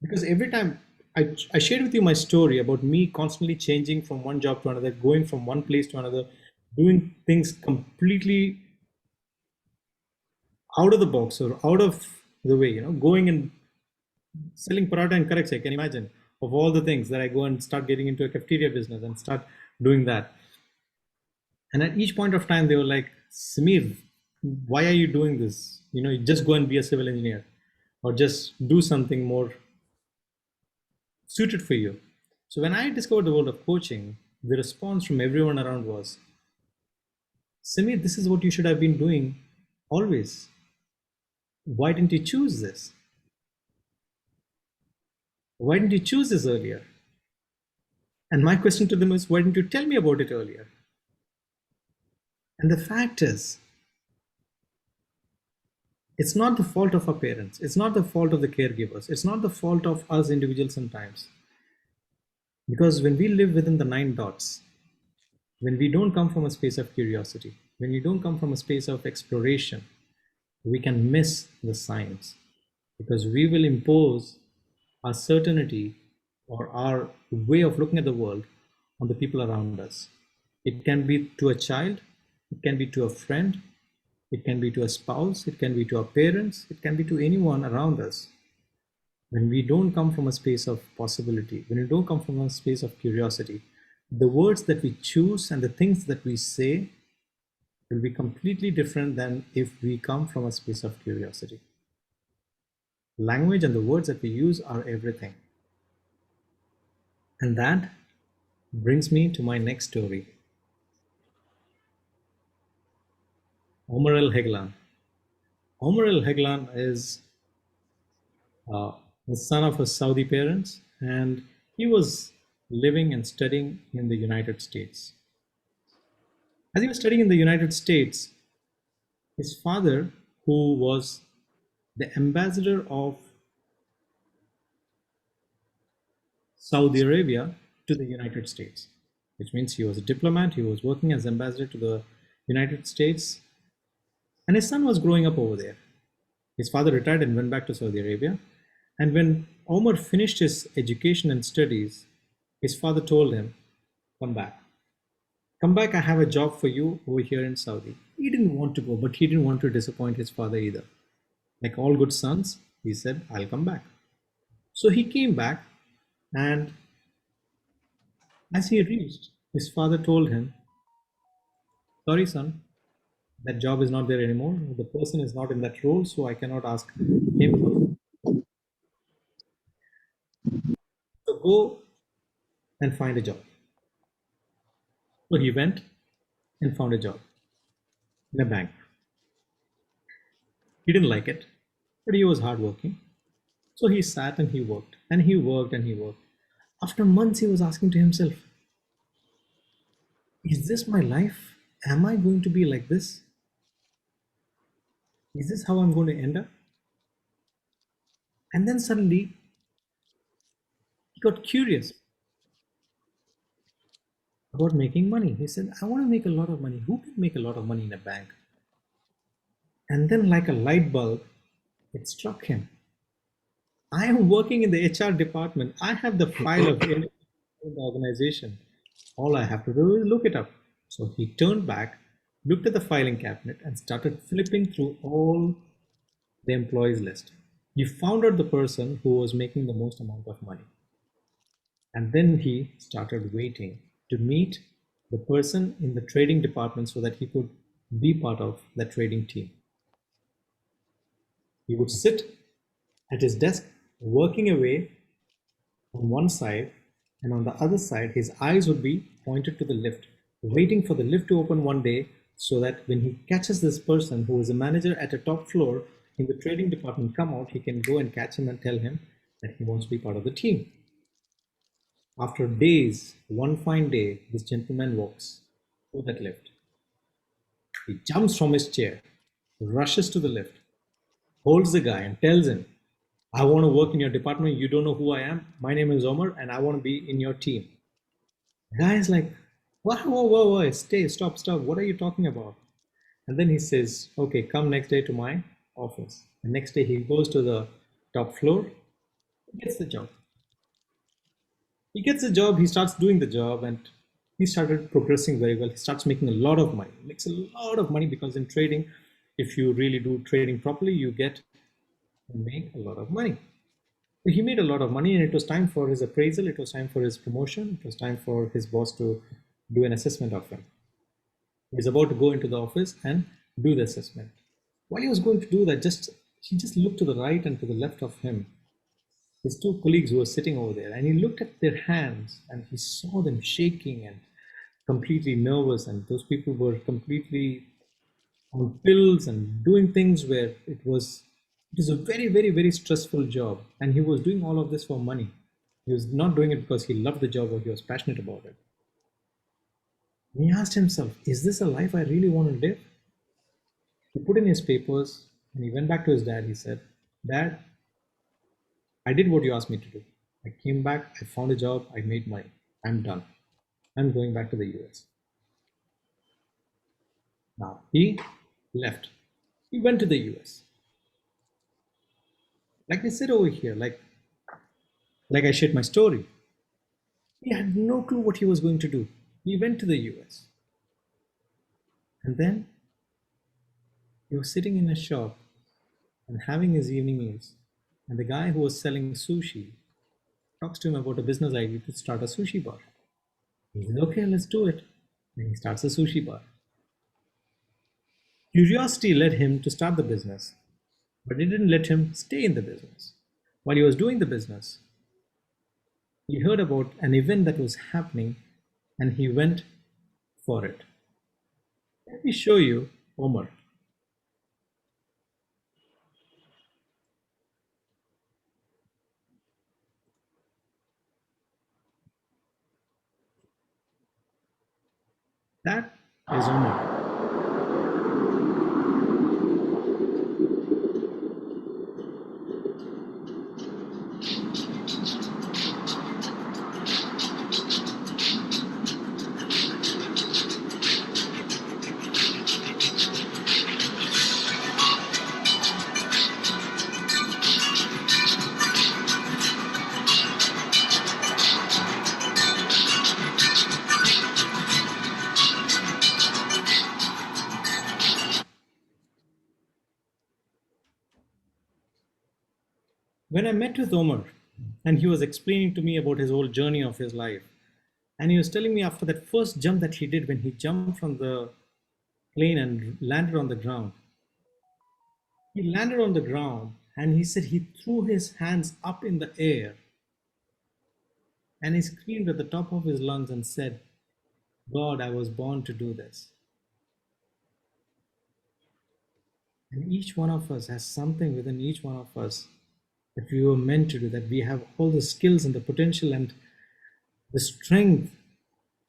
because every time I shared with you my story about me constantly changing from one job to another, going from one place to another, doing things completely out of the box or out of the way, going and selling paratha and corrects, I can imagine, of all the things that I go and start getting into a cafeteria business and start doing that. And at each point of time, they were like, Samir, why are you doing this? You just go and be a civil engineer, or just do something more suited for you. So when I discovered the world of coaching, the response from everyone around was, Samir, this is what you should have been doing always. Why didn't you choose this? Why didn't you choose this earlier? And my question to them is, why didn't you tell me about it earlier? And the fact is, It's not the fault of our parents. It's not the fault of the caregivers. It's not the fault of us individuals sometimes. Because when we live within the 9 dots, when we don't come from a space of curiosity, when we don't come from a space of exploration, we can miss the signs, because we will impose our certainty or our way of looking at the world on the people around us. It can be to a child, it can be to a friend, it can be to a spouse, it can be to our parents, it can be to anyone around us. When we don't come from a space of possibility, when we don't come from a space of curiosity, the words that we choose and the things that we say will be completely different than if we come from a space of curiosity. Language and the words that we use are everything. And that brings me to my next story. Omar el-Heglan. Omar el-Heglan is the son of his Saudi parents, and he was living and studying in the United States. As he was studying in the United States, his father, who was the ambassador of Saudi Arabia to the United States, which means he was a diplomat, he was working as ambassador to the United States, and his son was growing up over there. His father retired and went back to Saudi Arabia. And when Omar finished his education and studies, his father told him, come back. Come back, I have a job for you over here in Saudi. He didn't want to go, but he didn't want to disappoint his father either. Like all good sons, he said, I'll come back. So he came back, and as he reached, his father told him, sorry son, that job is not there anymore. The person is not in that role, so I cannot ask him. So go and find a job. So he went and found a job in a bank. He didn't like it, but he was hardworking. So he sat and he worked, and he worked and he worked. After months, he was asking to himself, is this my life? Am I going to be like this? Is this how I'm going to end up? And then suddenly, he got curious about making money. He said, I want to make a lot of money. Who can make a lot of money in a bank? And then, like a light bulb, it struck him. I am working in the HR department. I have the file of everything in the organization. All I have to do is look it up. So he turned back, looked at the filing cabinet, and started flipping through all the employees list. He found out the person who was making the most amount of money. And then he started waiting to meet the person in the trading department so that he could be part of the trading team. He would sit at his desk working away on one side, and on the other side his eyes would be pointed to the lift, waiting for the lift to open one day so that when he catches this person who is a manager at a top floor in the trading department come out, he can go and catch him and tell him that he wants to be part of the team. After days, one fine day, this gentleman walks to that lift. He jumps from his chair, rushes to the lift, holds the guy and tells him, I want to work in your department. You don't know who I am. My name is Omar and I want to be in your team. The guy is like, whoa, stay, stop. What are you talking about? And then he says, okay, come next day to my office. The next day he goes to the top floor, he gets the job. He gets the job, he starts doing the job, and he started progressing very well. He starts making a lot of money. He makes a lot of money because in trading, if you really do trading properly, you make a lot of money. So he made a lot of money, and it was time for his appraisal. It was time for his promotion. It was time for his boss to do an assessment of him. He was about to go into the office and do the assessment. While he was going to do that, he just looked to the right and to the left of him. His two colleagues who were sitting over there, and he looked at their hands and he saw them shaking and completely nervous, and those people were completely on pills and doing things where it was a very, very, very stressful job, and he was doing all of this for money. He was not doing it because he loved the job or he was passionate about it. And he asked himself, is this a life I really want to live? He put in his papers And he went back to his dad. He said, "Dad, I did what you asked me to do. I came back, I found a job, I made money. I'm done. I'm going back to the US." Now, he left. He went to the US. Like I said over here, like I shared my story, he had no clue what he was going to do. He went to the US. And then he was sitting in a shop and having his evening meals. And the guy who was selling sushi talks to him about a business idea to start a sushi bar. He says, "Okay, let's do it." And he starts a sushi bar. Curiosity led him to start the business, but it didn't let him stay in the business. While he was doing the business, he heard about an event that was happening and he went for it. Let me show you Omar. That is Omar. When I met with Omar, and he was explaining to me about his whole journey of his life, and he was telling me after that first jump that he did when he jumped from the plane and landed on the ground, he landed on the ground and he said he threw his hands up in the air and he screamed at the top of his lungs and said, "God, I was born to do this." And each one of us has something within each one of us that we were meant to do, that we have all the skills and the potential and the strength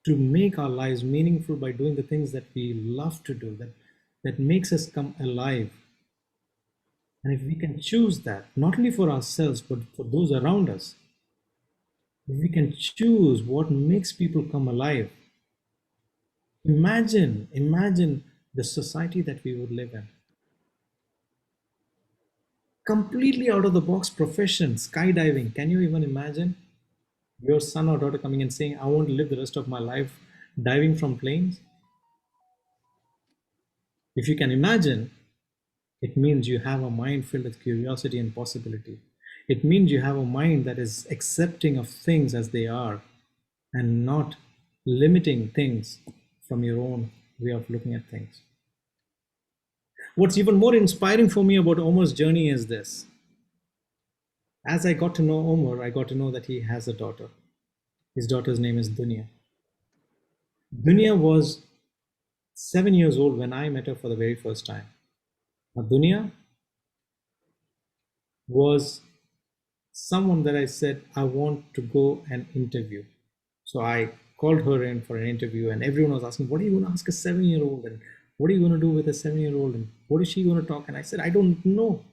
to make our lives meaningful by doing the things that we love to do, that makes us come alive. And if we can choose that, not only for ourselves, but for those around us, if we can choose what makes people come alive, imagine the society that we would live in. Completely out of the box profession, skydiving. Can you even imagine your son or daughter coming and saying, "I want to live the rest of my life diving from planes"? If you can imagine, it means you have a mind filled with curiosity and possibility. It means you have a mind that is accepting of things as they are and not limiting things from your own way of looking at things. What's even more inspiring for me about Omar's journey is this. As I got to know Omar, I got to know that he has a daughter. His daughter's name is Dunya. Dunya was 7 years old when I met her for the very first time. Now, Dunya was someone that I said, "I want to go and interview." So I called her in for an interview and everyone was asking, "What are you going to ask a 7-year-old? And what are you going to do with a 7-year-old? And what is she going to talk?" And I said, "I don't know."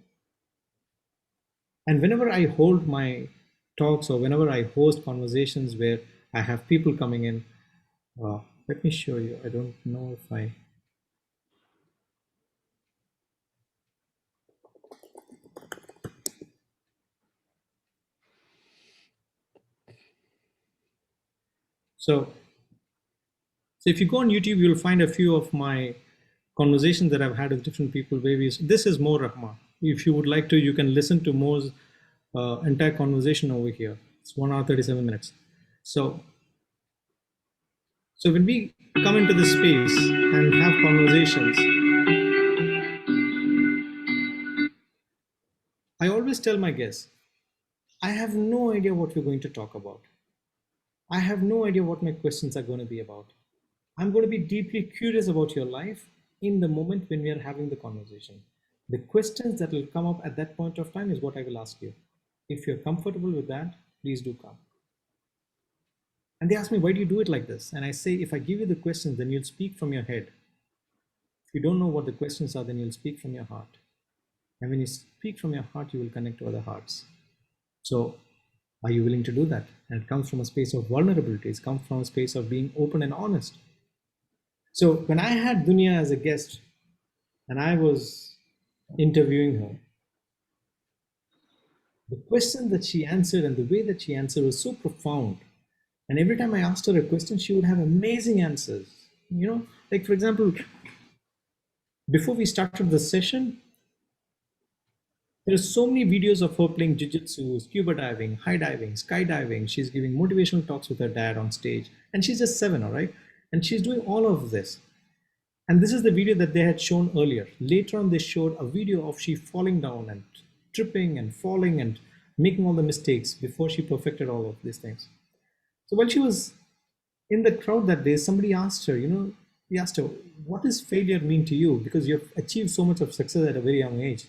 And whenever I hold my talks or whenever I host conversations where I have people coming in, let me show you. I don't know if I... So if you go on YouTube, you'll find a few of my conversations that I've had with different people. This is Morerah. If you would like to, you can listen to Mo's entire conversation over here. It's 1 hour 37 minutes. So when we come into this space and have conversations, I always tell my guests, I have no idea what we're going to talk about. I have no idea what my questions are going to be about. I'm going to be deeply curious about your life in the moment when we are having the conversation. The questions that will come up at that point of time is what I will ask you. If you're comfortable with that, please do come. And they ask me, "Why do you do it like this?" And I say, if I give you the questions, then you'll speak from your head. If you don't know what the questions are, then you'll speak from your heart. And when you speak from your heart, you will connect to other hearts. So are you willing to do that? And it comes from a space of vulnerability. It comes from a space of being open and honest. So when I had Dunya as a guest and I was interviewing her, the question that she answered and the way that she answered was so profound. And every time I asked her a question, she would have amazing answers. You know, like for example, before we started the session, there are so many videos of her playing jiu-jitsu, scuba diving, high diving, skydiving. She's giving motivational talks with her dad on stage. And she's just 7, all right? And she's doing all of this. And this is the video that they had shown earlier. Later on, they showed a video of she falling down and tripping and falling and making all the mistakes before she perfected all of these things. So while she was in the crowd that day, somebody asked her, he asked her, what does failure mean to you? Because you've achieved so much of success at a very young age.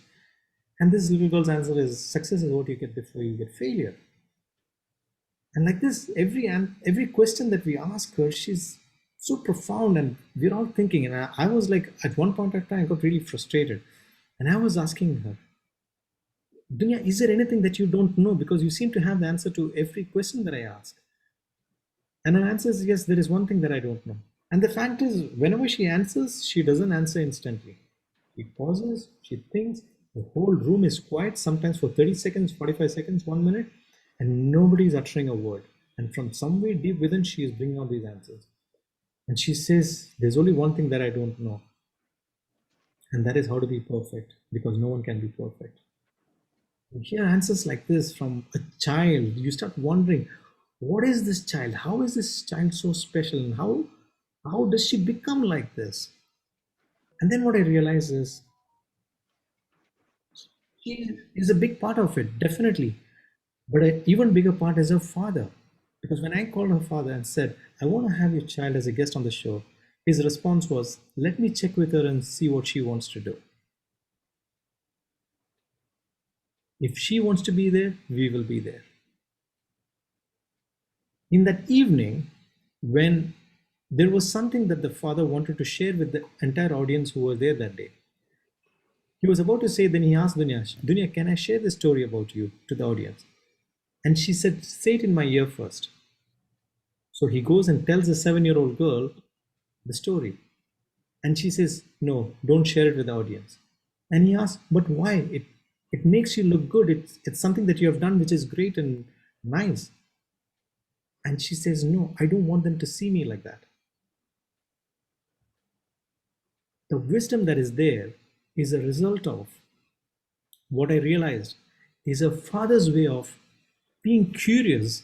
And this little girl's answer is, success is what you get before you get failure. And like this, every question that we ask her, she's so profound, and we're all thinking. And I was like, at one point of time, I got really frustrated. And I was asking her, Dunya, is there anything that you don't know? Because you seem to have the answer to every question that I ask. And her answer is, yes, there is one thing that I don't know. And the fact is, whenever she answers, she doesn't answer instantly. She pauses, she thinks, the whole room is quiet, sometimes for 30 seconds, 45 seconds, 1 minute, and nobody is uttering a word. And from somewhere deep within, she is bringing out these answers. And she says, there's only one thing that I don't know. And that is how to be perfect, because no one can be perfect. You hear answers like this from a child, you start wondering, what is this child? How is this child so special? And how does she become like this? And then what I realize is, she is a big part of it, definitely. But an even bigger part is her father. Because when I called her father and said, I want to have your child as a guest on the show, his response was, let me check with her and see what she wants to do. If she wants to be there, we will be there. In that evening, when there was something that the father wanted to share with the entire audience who were there that day, he was about to say, then he asked Dunya, can I share this story about you to the audience? And she said, say it in my ear first. So he goes and tells a 7-year-old girl the story. And she says, no, don't share it with the audience. And he asks, but why? It makes you look good. It's something that you have done which is great and nice. And she says, no, I don't want them to see me like that. The wisdom that is there is a result of what I realized is a father's way of being curious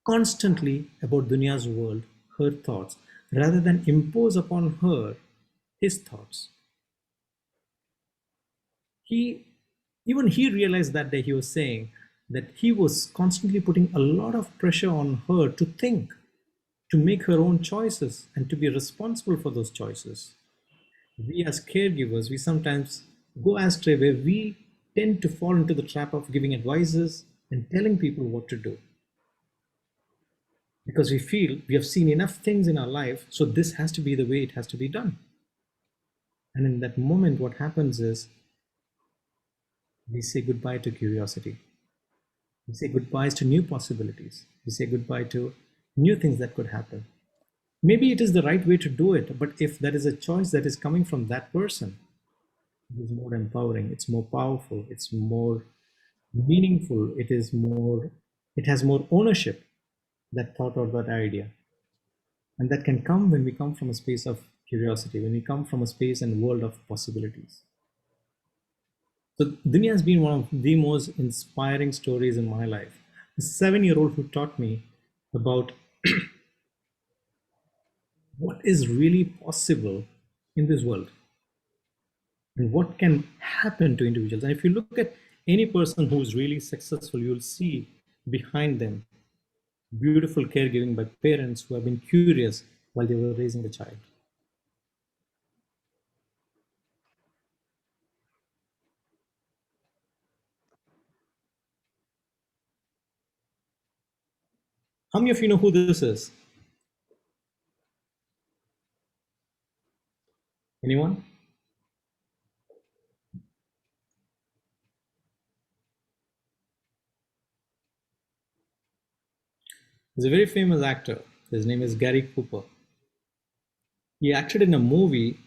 constantly about Dunya's world, her thoughts, rather than impose upon her his thoughts. Even he realized that day, he was saying that he was constantly putting a lot of pressure on her to think, to make her own choices, and to be responsible for those choices. We as caregivers, we sometimes go astray where we tend to fall into the trap of giving advices and telling people what to do. Because we feel we have seen enough things in our life, so this has to be the way it has to be done. And in that moment, what happens is we say goodbye to curiosity. We say goodbyes to new possibilities. We say goodbye to new things that could happen. Maybe it is the right way to do it, but if that is a choice that is coming from that person, it is more empowering, it's more powerful, it's more meaningful, it has more ownership, that thought or that idea. And that can come when we come from a space of curiosity, when we come from a space and world of possibilities. So Dunya has been one of the most inspiring stories in my life. A 7-year-old who taught me about what is really possible in this world and what can happen to individuals. And if you look at any person who is really successful, you'll see behind them beautiful caregiving by parents who have been curious while they were raising the child. How many of you know who this is? Anyone? He's a very famous actor. His name is Gary Cooper. He acted in a movie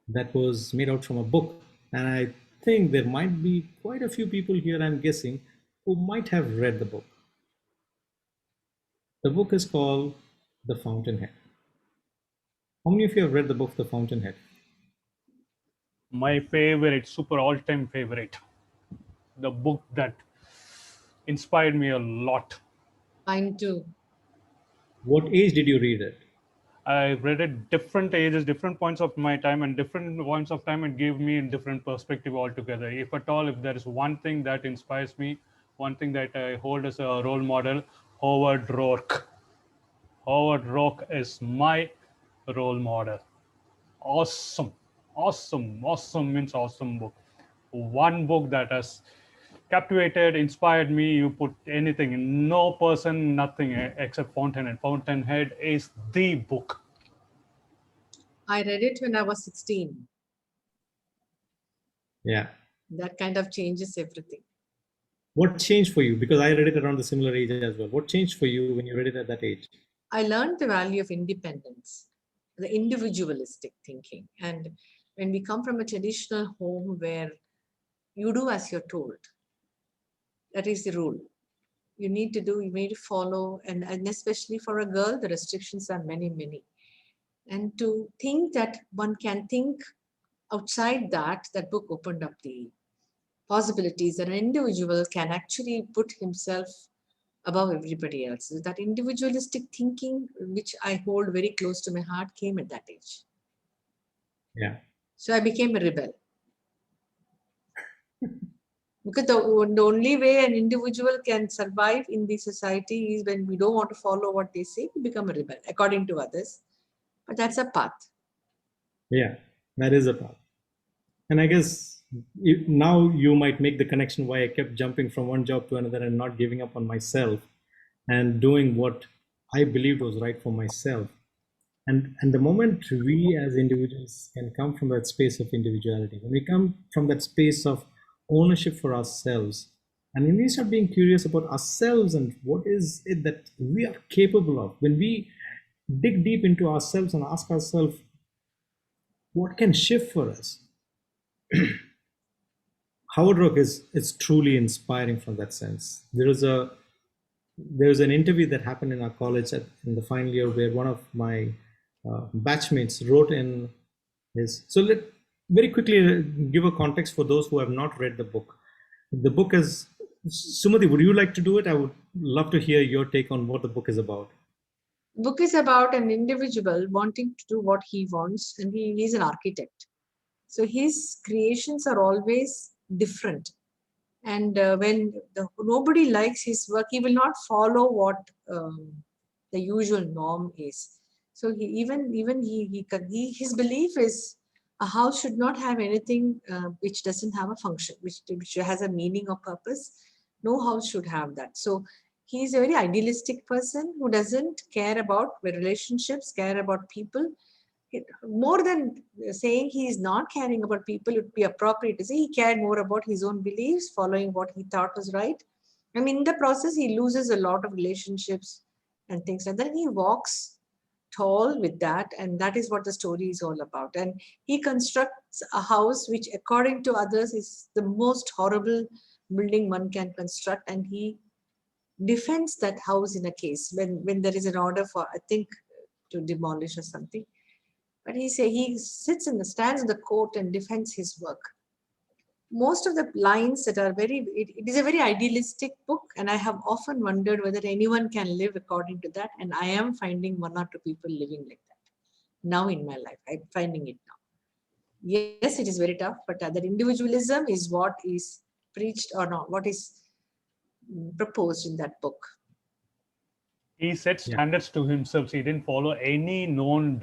that was made out from a book. And I think there might be quite a few people here, I'm guessing, who might have read the book. The book is called The Fountainhead. How many of you have read the book The Fountainhead? My favorite, super all-time favorite. The book that inspired me a lot. Mine too. What age did you read it? I read at different ages, different points of my time, and different points of time it gave me a different perspective altogether. If at all, if there is one thing that inspires me, one thing that I hold as a role model, Howard Rourke. Howard Rourke is my role model. Awesome, awesome means awesome book. One book that has captivated, inspired me. You put anything, no person, nothing except Fountainhead. Fountainhead is the book. I read it when I was 16. Yeah. That kind of changes everything. What changed for you? Because I read it around the similar age as well. What changed for you when you read it at that age? I learned the value of independence, the individualistic thinking. And when we come from a traditional home where you do as you're told, that is the rule. You need to follow, and especially for a girl, the restrictions are many. And to think that one can think outside that book opened up the possibilities that an individual can actually put himself above everybody else. That individualistic thinking, which I hold very close to my heart, came at that age. Yeah. So I became a rebel. Because the only way an individual can survive in the society is when we don't want to follow what they say, we become a rebel, according to others. But that's a path. Yeah, that is a path. And I guess now you might make the connection why I kept jumping from one job to another and not giving up on myself and doing what I believed was right for myself. And the moment we as individuals can come from that space of individuality, when we come from that space of ownership for ourselves, and when we start being curious about ourselves and what is it that we are capable of, when we dig deep into ourselves and ask ourselves, what can shift for us? Howard Rourke is truly inspiring from that sense. There was an interview that happened in our college in the final year where one of my batchmates wrote in his. So let very quickly give a context for those who have not read the book. The book is, Sumati, would you like to do it? I would love to hear your take on what the book is about. The book is about an individual wanting to do what he wants, and he's an architect. So his creations are always different. And when nobody likes his work, he will not follow what the usual norm is. So his belief is a house should not have anything which doesn't have a function, which has a meaning or purpose. No house should have that. So he's a very idealistic person who doesn't care about relationships, care about people. More than saying he is not caring about people, it would be appropriate to say he cared more about his own beliefs, following what he thought was right. I mean, in the process, he loses a lot of relationships and things like that. And he walks tall with that, and that is what the story is all about. And he constructs a house which, according to others, is the most horrible building one can construct, and he defends that house in a case when there is an order for, I think, to demolish or something. But he stands in the court and defends his work. Most of the lines that are it is a very idealistic book, and I have often wondered whether anyone can live according to that. And I am finding one or two people living like that now in my life. I'm finding it now. Yes, it is very tough, but that individualism is what is preached or not, what is proposed in that book. He set standards to himself. He didn't follow any known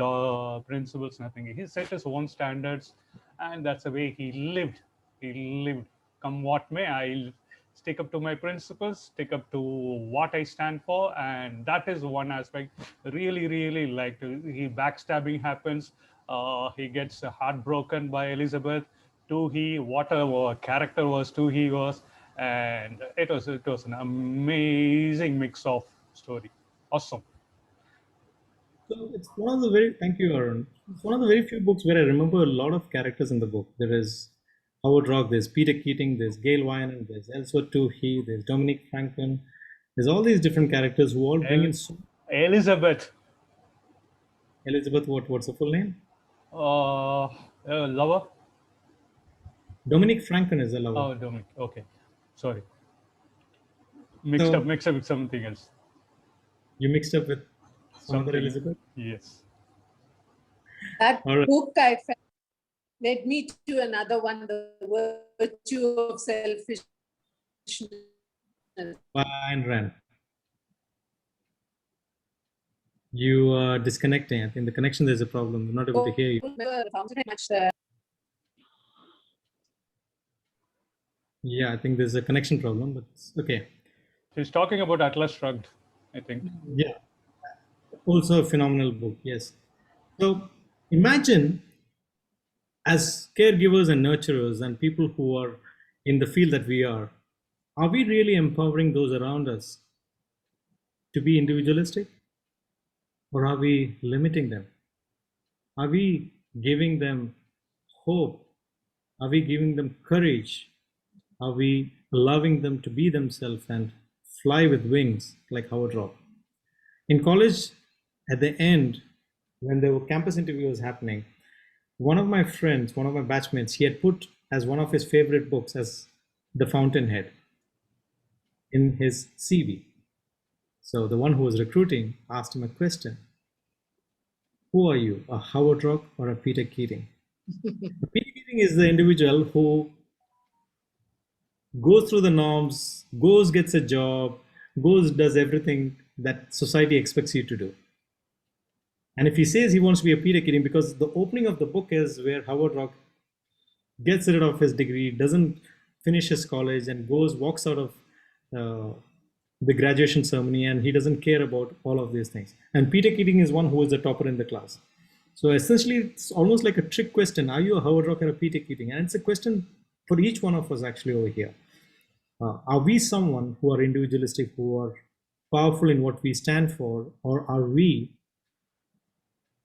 principles, nothing. He set his own standards, and that's the way he lived. He lived. Come what may, I'll stick up to my principles, stick up to what I stand for, and that is one aspect. Really liked. He backstabbing happens. He gets heartbroken by Elizabeth. Whatever character was, he was, and it was an amazing mix of story. Awesome. So it's one of the very, thank you, Arun. It's one of the very few books where I remember a lot of characters in the book. There is Howard Rock, there's Peter Keating, there's Gail Wyman, there's Ellsworth Toohey, there's Dominic Franklin. There's all these different characters who all bring in. Elizabeth. Elizabeth, what's the full name? Lover. Dominic Franklin is the lover. Oh, Dominic. Okay, sorry. Mixed up with something else. You mixed up with some other Elizabeth? Yes. That book I felt led me to another one, The Virtue of Selfishness. By Ayn Rand. You are disconnecting. I think the connection, there's a problem. I'm not able to hear you. Yeah, I think there's a connection problem, but it's okay. He's talking about Atlas Shrugged, I think. Yeah. Also a phenomenal book, yes. So imagine, as caregivers and nurturers and people who are in the field that we are we really empowering those around us to be individualistic? Or are we limiting them? Are we giving them hope? Are we giving them courage? Are we allowing them to be themselves and fly with wings like Howard Rock? In college, at the end, when there were campus interviews happening, one of my friends, one of my batchmates, he had put as one of his favorite books as The Fountainhead in his CV. So the one who was recruiting asked him a question. Who are you, a Howard Rock or a Peter Keating? Peter Keating is the individual who goes through the norms, gets a job, does everything that society expects you to do. And if he says he wants to be a Peter Keating, because the opening of the book is where Howard Rock gets rid of his degree, doesn't finish his college, and walks out of the graduation ceremony, and he doesn't care about all of these things. And Peter Keating is one who is the topper in the class. So essentially, it's almost like a trick question. Are you a Howard Rock or a Peter Keating? And it's a question for each one of us actually over here. Are we someone who are individualistic, who are powerful in what we stand for, or are we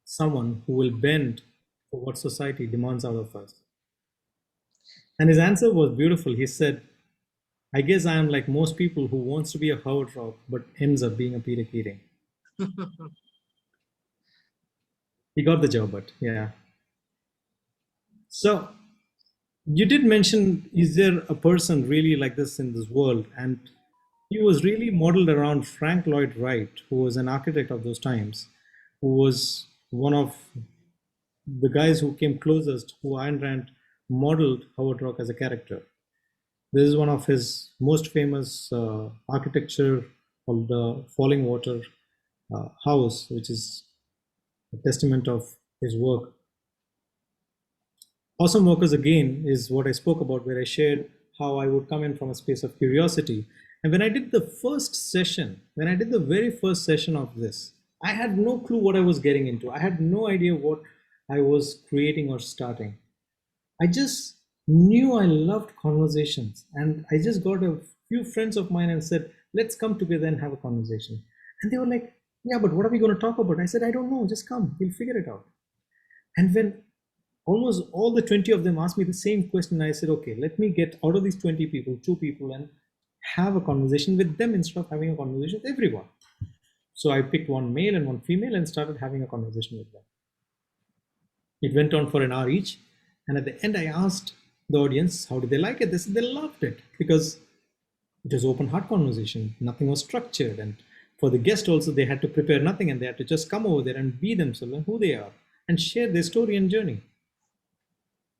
someone who will bend for what society demands out of us? And his answer was beautiful. He said, I guess I am like most people who wants to be a Howard Rock, but ends up being a Peter Keating. He got the job, but yeah. So you did mention, is there a person really like this in this world? And he was really modeled around Frank Lloyd Wright, who was an architect of those times, who was one of the guys who came closest, who Ayn Rand modeled Howard Rock as a character. This is one of his most famous architecture called the Falling Water House, which is a testament of his work. Awesome Workers, again, is what I spoke about, where I shared how I would come in from a space of curiosity. And when I did the first session, when I did the very first session of this, I had no clue what I was getting into. I had no idea what I was creating or starting. I just knew I loved conversations, and I just got a few friends of mine and said, let's come together and have a conversation. And they were like, yeah, but what are we going to talk about? I said, I don't know, just come, we'll figure it out. And when almost all the 20 of them asked me the same question, I said, okay, let me get out of these 20 people, 2 people, and have a conversation with them instead of having a conversation with everyone. So I picked one male and one female and started having a conversation with them. It went on for an hour each. And at the end, I asked the audience, how did they like it? They said they loved it because it was open heart conversation. Nothing was structured. And for the guest also, they had to prepare nothing, and they had to just come over there and be themselves and who they are and share their story and journey.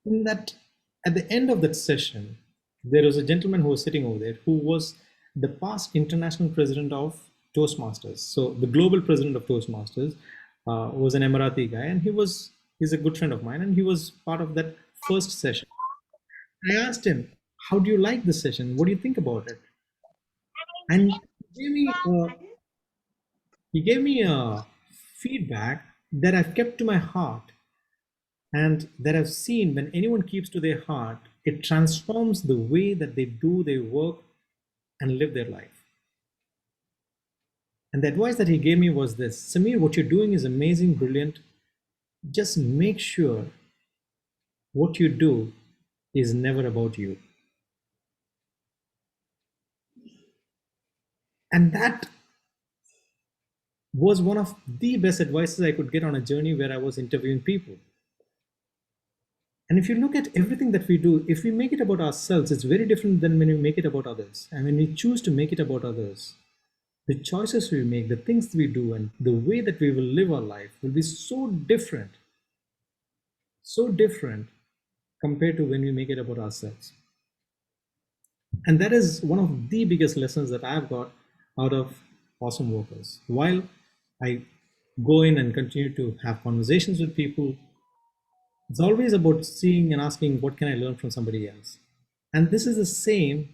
In that, at the end of that session, there was a gentleman who was sitting over there who was the past international president of Toastmasters. So the global president of Toastmasters was an Emirati guy, and he's a good friend of mine, and he was part of that first session. I asked him, how do you like this session? What do you think about it? And he gave me a feedback that I've kept to my heart, and that I've seen when anyone keeps to their heart, it transforms the way that they do their work and live their life. And the advice that he gave me was this: Samir, what you're doing is amazing, brilliant. Just make sure what you do is never about you. And that was one of the best advices I could get on a journey where I was interviewing people. And if you look at everything that we do, if we make it about ourselves, it's very different than when we make it about others. And when we choose to make it about others, the choices we make, the things we do, and the way that we will live our life will be so different compared to when we make it about ourselves. And that is one of the biggest lessons that I've got out of Awesome Workers. While I go in and continue to have conversations with people, it's always about seeing and asking, what can I learn from somebody else? And this is the same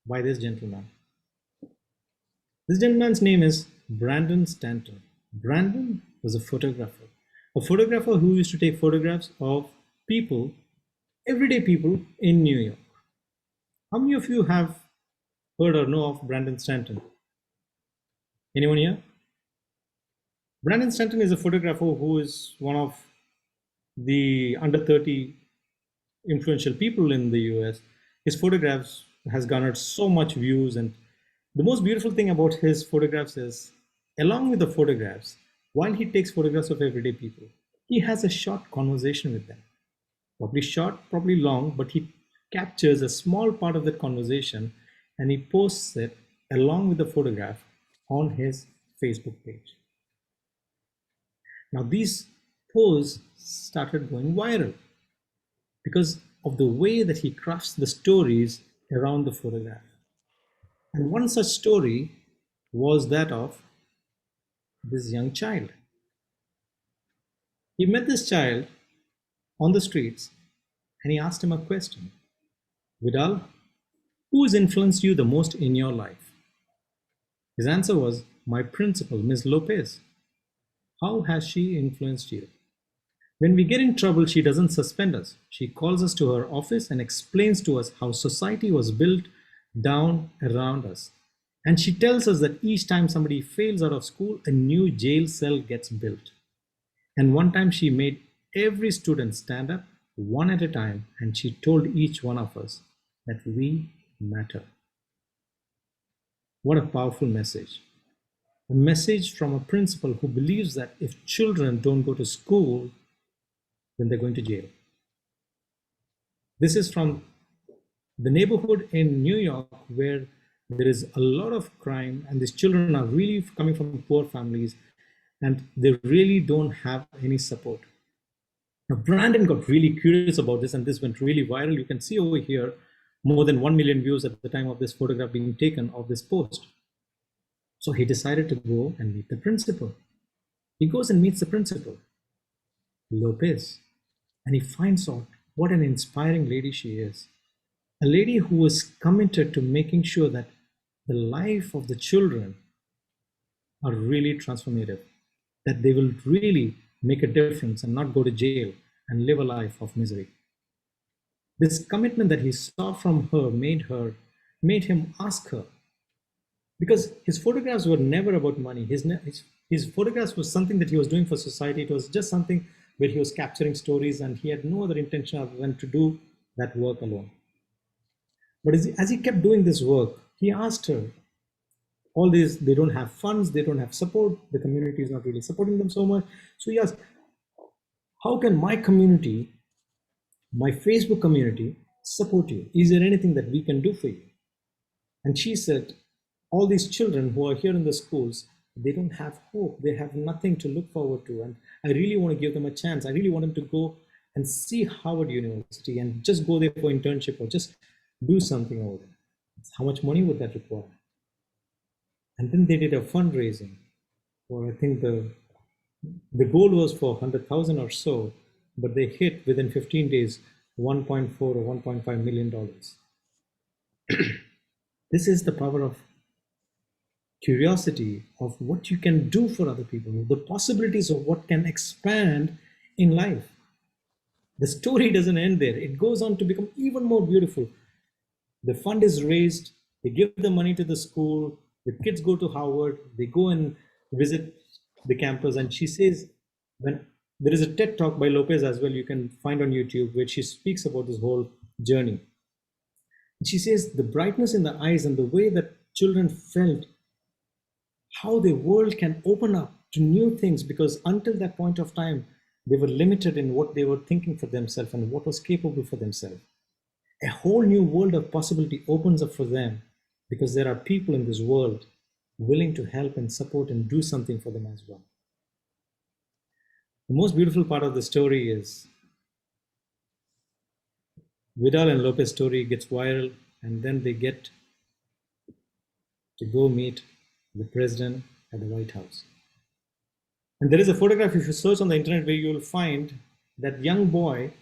by this gentleman. This gentleman's name is Brandon Stanton. Brandon was a photographer who used to take photographs of people, everyday people in New York. How many of you have heard or know of Brandon Stanton? Anyone here? Brandon Stanton is a photographer who is one of the under 30 influential people in the US. His photographs has garnered so much views, and the most beautiful thing about his photographs is, along with the photographs, while he takes photographs of everyday people, he has a short conversation with them. Probably short, probably long, but he captures a small part of that conversation and he posts it along with the photograph on his Facebook page. Now these posts started going viral because of the way that he crafts the stories around the photograph. And one such story was that of this young child. He met this child on the streets and he asked him a question. Vidal, who has influenced you the most in your life? His answer was, my principal, Ms. Lopez. How has she influenced you? When we get in trouble, she doesn't suspend us. She calls us to her office and explains to us how society was built down around us. And she tells us that each time somebody fails out of school, a new jail cell gets built. And one time she made every student stand up one at a time, and she told each one of us that we matter. What a powerful message. A message from a principal who believes that if children don't go to school, then they're going to jail. This is from the neighborhood in New York where there is a lot of crime, and these children are really coming from poor families and they really don't have any support. Now, Brandon got really curious about this, and this went really viral. You can see over here more than 1 million views at the time of this photograph being taken of this post. So he decided to go and meet the principal. He goes and meets the principal, Lopez, and he finds out what an inspiring lady she is. A lady who was committed to making sure that the life of the children are really transformative, that they will really make a difference and not go to jail and live a life of misery. This commitment that he saw from her made him ask her, because his photographs were never about money. His photographs was something that he was doing for society. It was just something where he was capturing stories, and he had no other intention other than to do that work alone. But as he kept doing this work, he asked her, all these, they don't have funds, they don't have support, the community is not really supporting them so much. So he asked, how can my community, my Facebook community, support you? Is there anything that we can do for you? And she said, all these children who are here in the schools, they don't have hope. They have nothing to look forward to. And I really want to give them a chance. I really want them to go and see Harvard University and just go there for internship or just do something over there. How much money would that require? And then they did a fundraising, or I think the goal was for 100,000 or so, but they hit within 15 days 1.4 or 1.5 million dollars. This is the power of curiosity, of what you can do for other people, the possibilities of what can expand in life. The story doesn't end there. It goes on to become even more beautiful. The fund is raised, they give the money to the school, The kids go to Harvard, they go and visit the campus, and she says, when there is a TED talk by Lopez as well, you can find on YouTube, where she speaks about this whole journey. And she says the brightness in the eyes and the way that children felt, how the world can open up to new things, because until that point of time, they were limited in what they were thinking for themselves and what was capable for themselves. A whole new world of possibility opens up for them because there are people in this world willing to help and support and do something for them as well. The most beautiful part of the story is Vidal and Lopez's story gets viral, and then they get to go meet the president at the White House. And there is a photograph, if you search on the internet, where you will find that young boy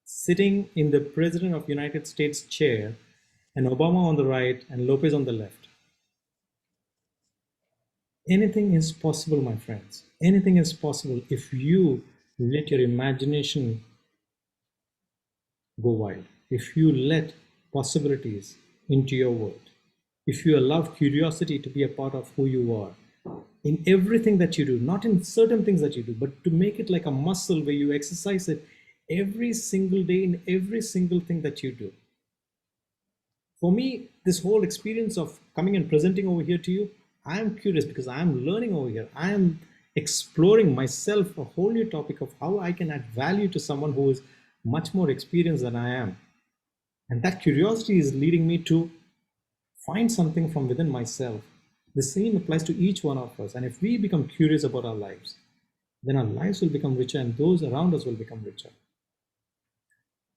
sitting in the President of the United States chair, and Obama on the right and Lopez on the left. Anything is possible, my friends. Anything is possible if you let your imagination go wild, if you let possibilities into your world, if you allow curiosity to be a part of who you are, in everything that you do, not in certain things that you do, but to make it like a muscle where you exercise it every single day in every single thing that you do. For me, this whole experience of coming and presenting over here to you, I am curious because I am learning over here. I am exploring myself a whole new topic of how I can add value to someone who is much more experienced than I am. And that curiosity is leading me to find something from within myself. The same applies to each one of us. And if we become curious about our lives, then our lives will become richer and those around us will become richer.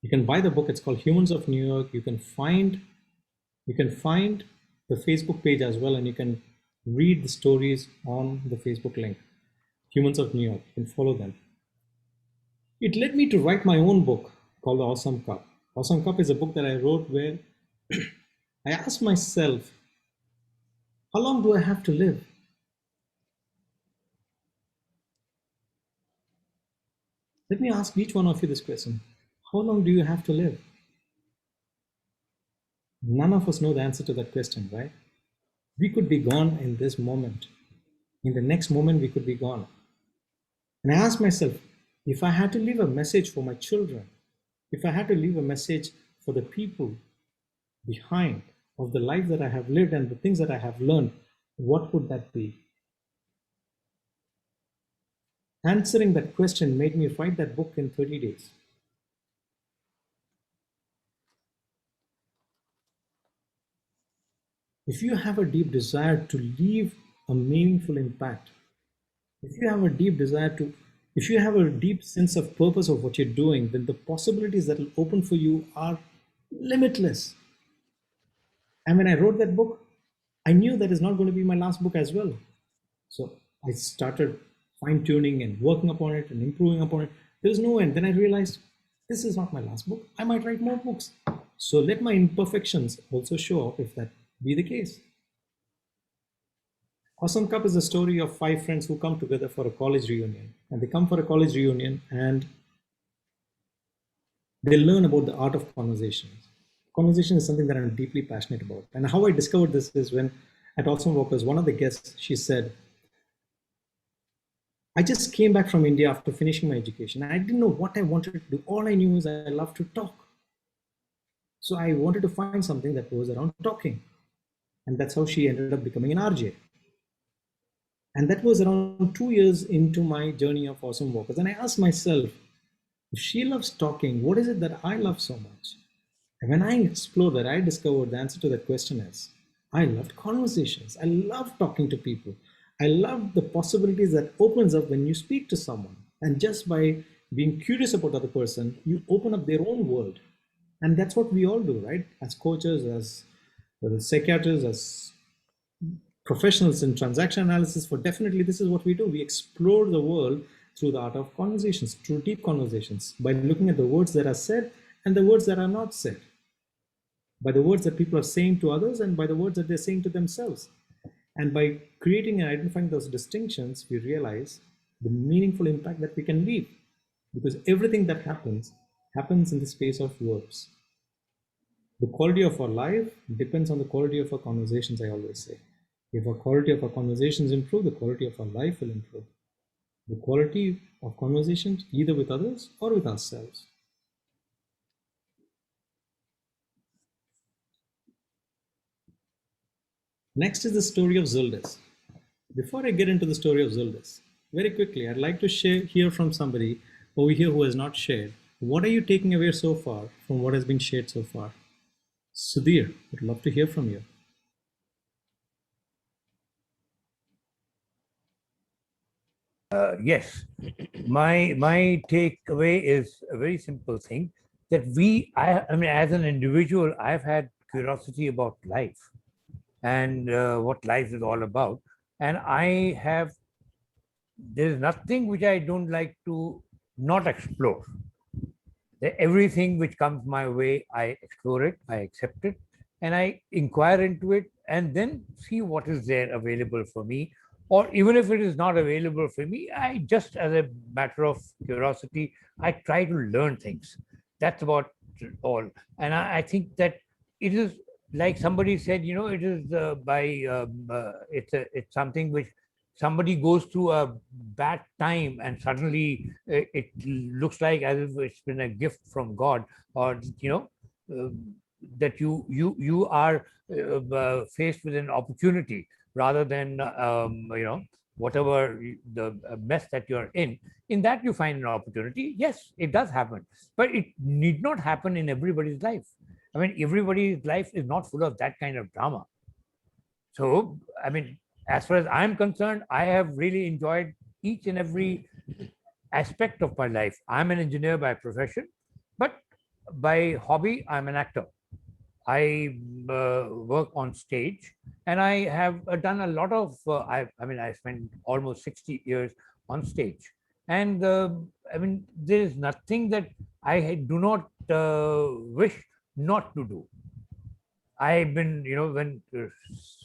You can buy the book. It's called Humans of New York. You can find the Facebook page as well, and you can read the stories on the Facebook link, Humans of New York. You can follow them. It led me to write my own book called The Awesome Cup. Awesome Cup is a book that I wrote where I asked myself, how long do I have to live? Let me ask each one of you this question. How long do you have to live? None of us know the answer to that question, right? We could be gone in this moment. In the next moment, we could be gone. And I asked myself, if I had to leave a message for my children, if I had to leave a message for the people behind of the life that I have lived and the things that I have learned, what would that be? Answering that question made me write that book in 30 days. If you have a deep desire to leave a meaningful impact, if you have a deep desire to, if you have a deep sense of purpose of what you're doing, then the possibilities that will open for you are limitless. And when I wrote that book, I knew that is not going to be my last book as well. So I started fine-tuning and working upon it and improving upon it. There was no end. Then I realized this is not my last book. I might write more books. So let my imperfections also show up if that be the case. Awesome Cup is a story of 5 friends who come together for a college reunion. And they come for a college reunion and they learn about the art of conversations. Conversation is something that I'm deeply passionate about. And how I discovered this is when at Awesome Walkers, one of the guests, she said, I just came back from India after finishing my education. I didn't know what I wanted to do. All I knew is I love to talk. So I wanted to find something that was around talking. And that's how she ended up becoming an RJ. And that was around 2 years into my journey of Awesome Walkers. And I asked myself, if she loves talking, what is it that I love so much? And when I explored that, I discovered the answer to that question is, I loved conversations. I love talking to people. I love the possibilities that opens up when you speak to someone. And just by being curious about the other person, you open up their own world. And that's what we all do, right? As coaches, as psychiatrists, as professionals in transaction analysis, for definitely this is what we do. We explore the world through the art of conversations, through deep conversations, by looking at the words that are said and the words that are not said, by the words that people are saying to others and by the words that they're saying to themselves. And by creating and identifying those distinctions, we realize the meaningful impact that we can leave, because everything that happens in the space of words. The quality of our life depends on the quality of our conversations, I always say. If our quality of our conversations improve, the quality of our life will improve. The quality of conversations either with others or with ourselves. Next is the story of Zildis. Before I get into the story of Zildis, very quickly, I'd like to hear from somebody over here who has not shared. What are you taking away so far from what has been shared so far? Sudhir, would love to hear from you. Yes, my takeaway is a very simple thing that I mean, as an individual, I've had curiosity about life and what life is all about, and there is nothing which I don't like to not explore. Everything which comes my way, I explore it, I accept it, and I inquire into it, and then see what is there available for me. Or even if it is not available for me, I just, as a matter of curiosity, I try to learn things. That's about all. And I think that it is like somebody said, it is it's something which somebody goes through a bad time and suddenly it looks like as if it's been a gift from God, or uh, that you are faced with an opportunity rather than whatever the mess that you're in that you find an opportunity. Yes, it does happen, but it need not happen in everybody's life. I mean, everybody's life is not full of that kind of drama. So, I mean, as far as I'm concerned, I have really enjoyed each and every aspect of my life. I'm an engineer by profession, but by hobby, I'm an actor. I work on stage, and I have done a lot of. I mean, I spent almost 60 years on stage, and I mean, there is nothing that I do not wish not to do. I've been, when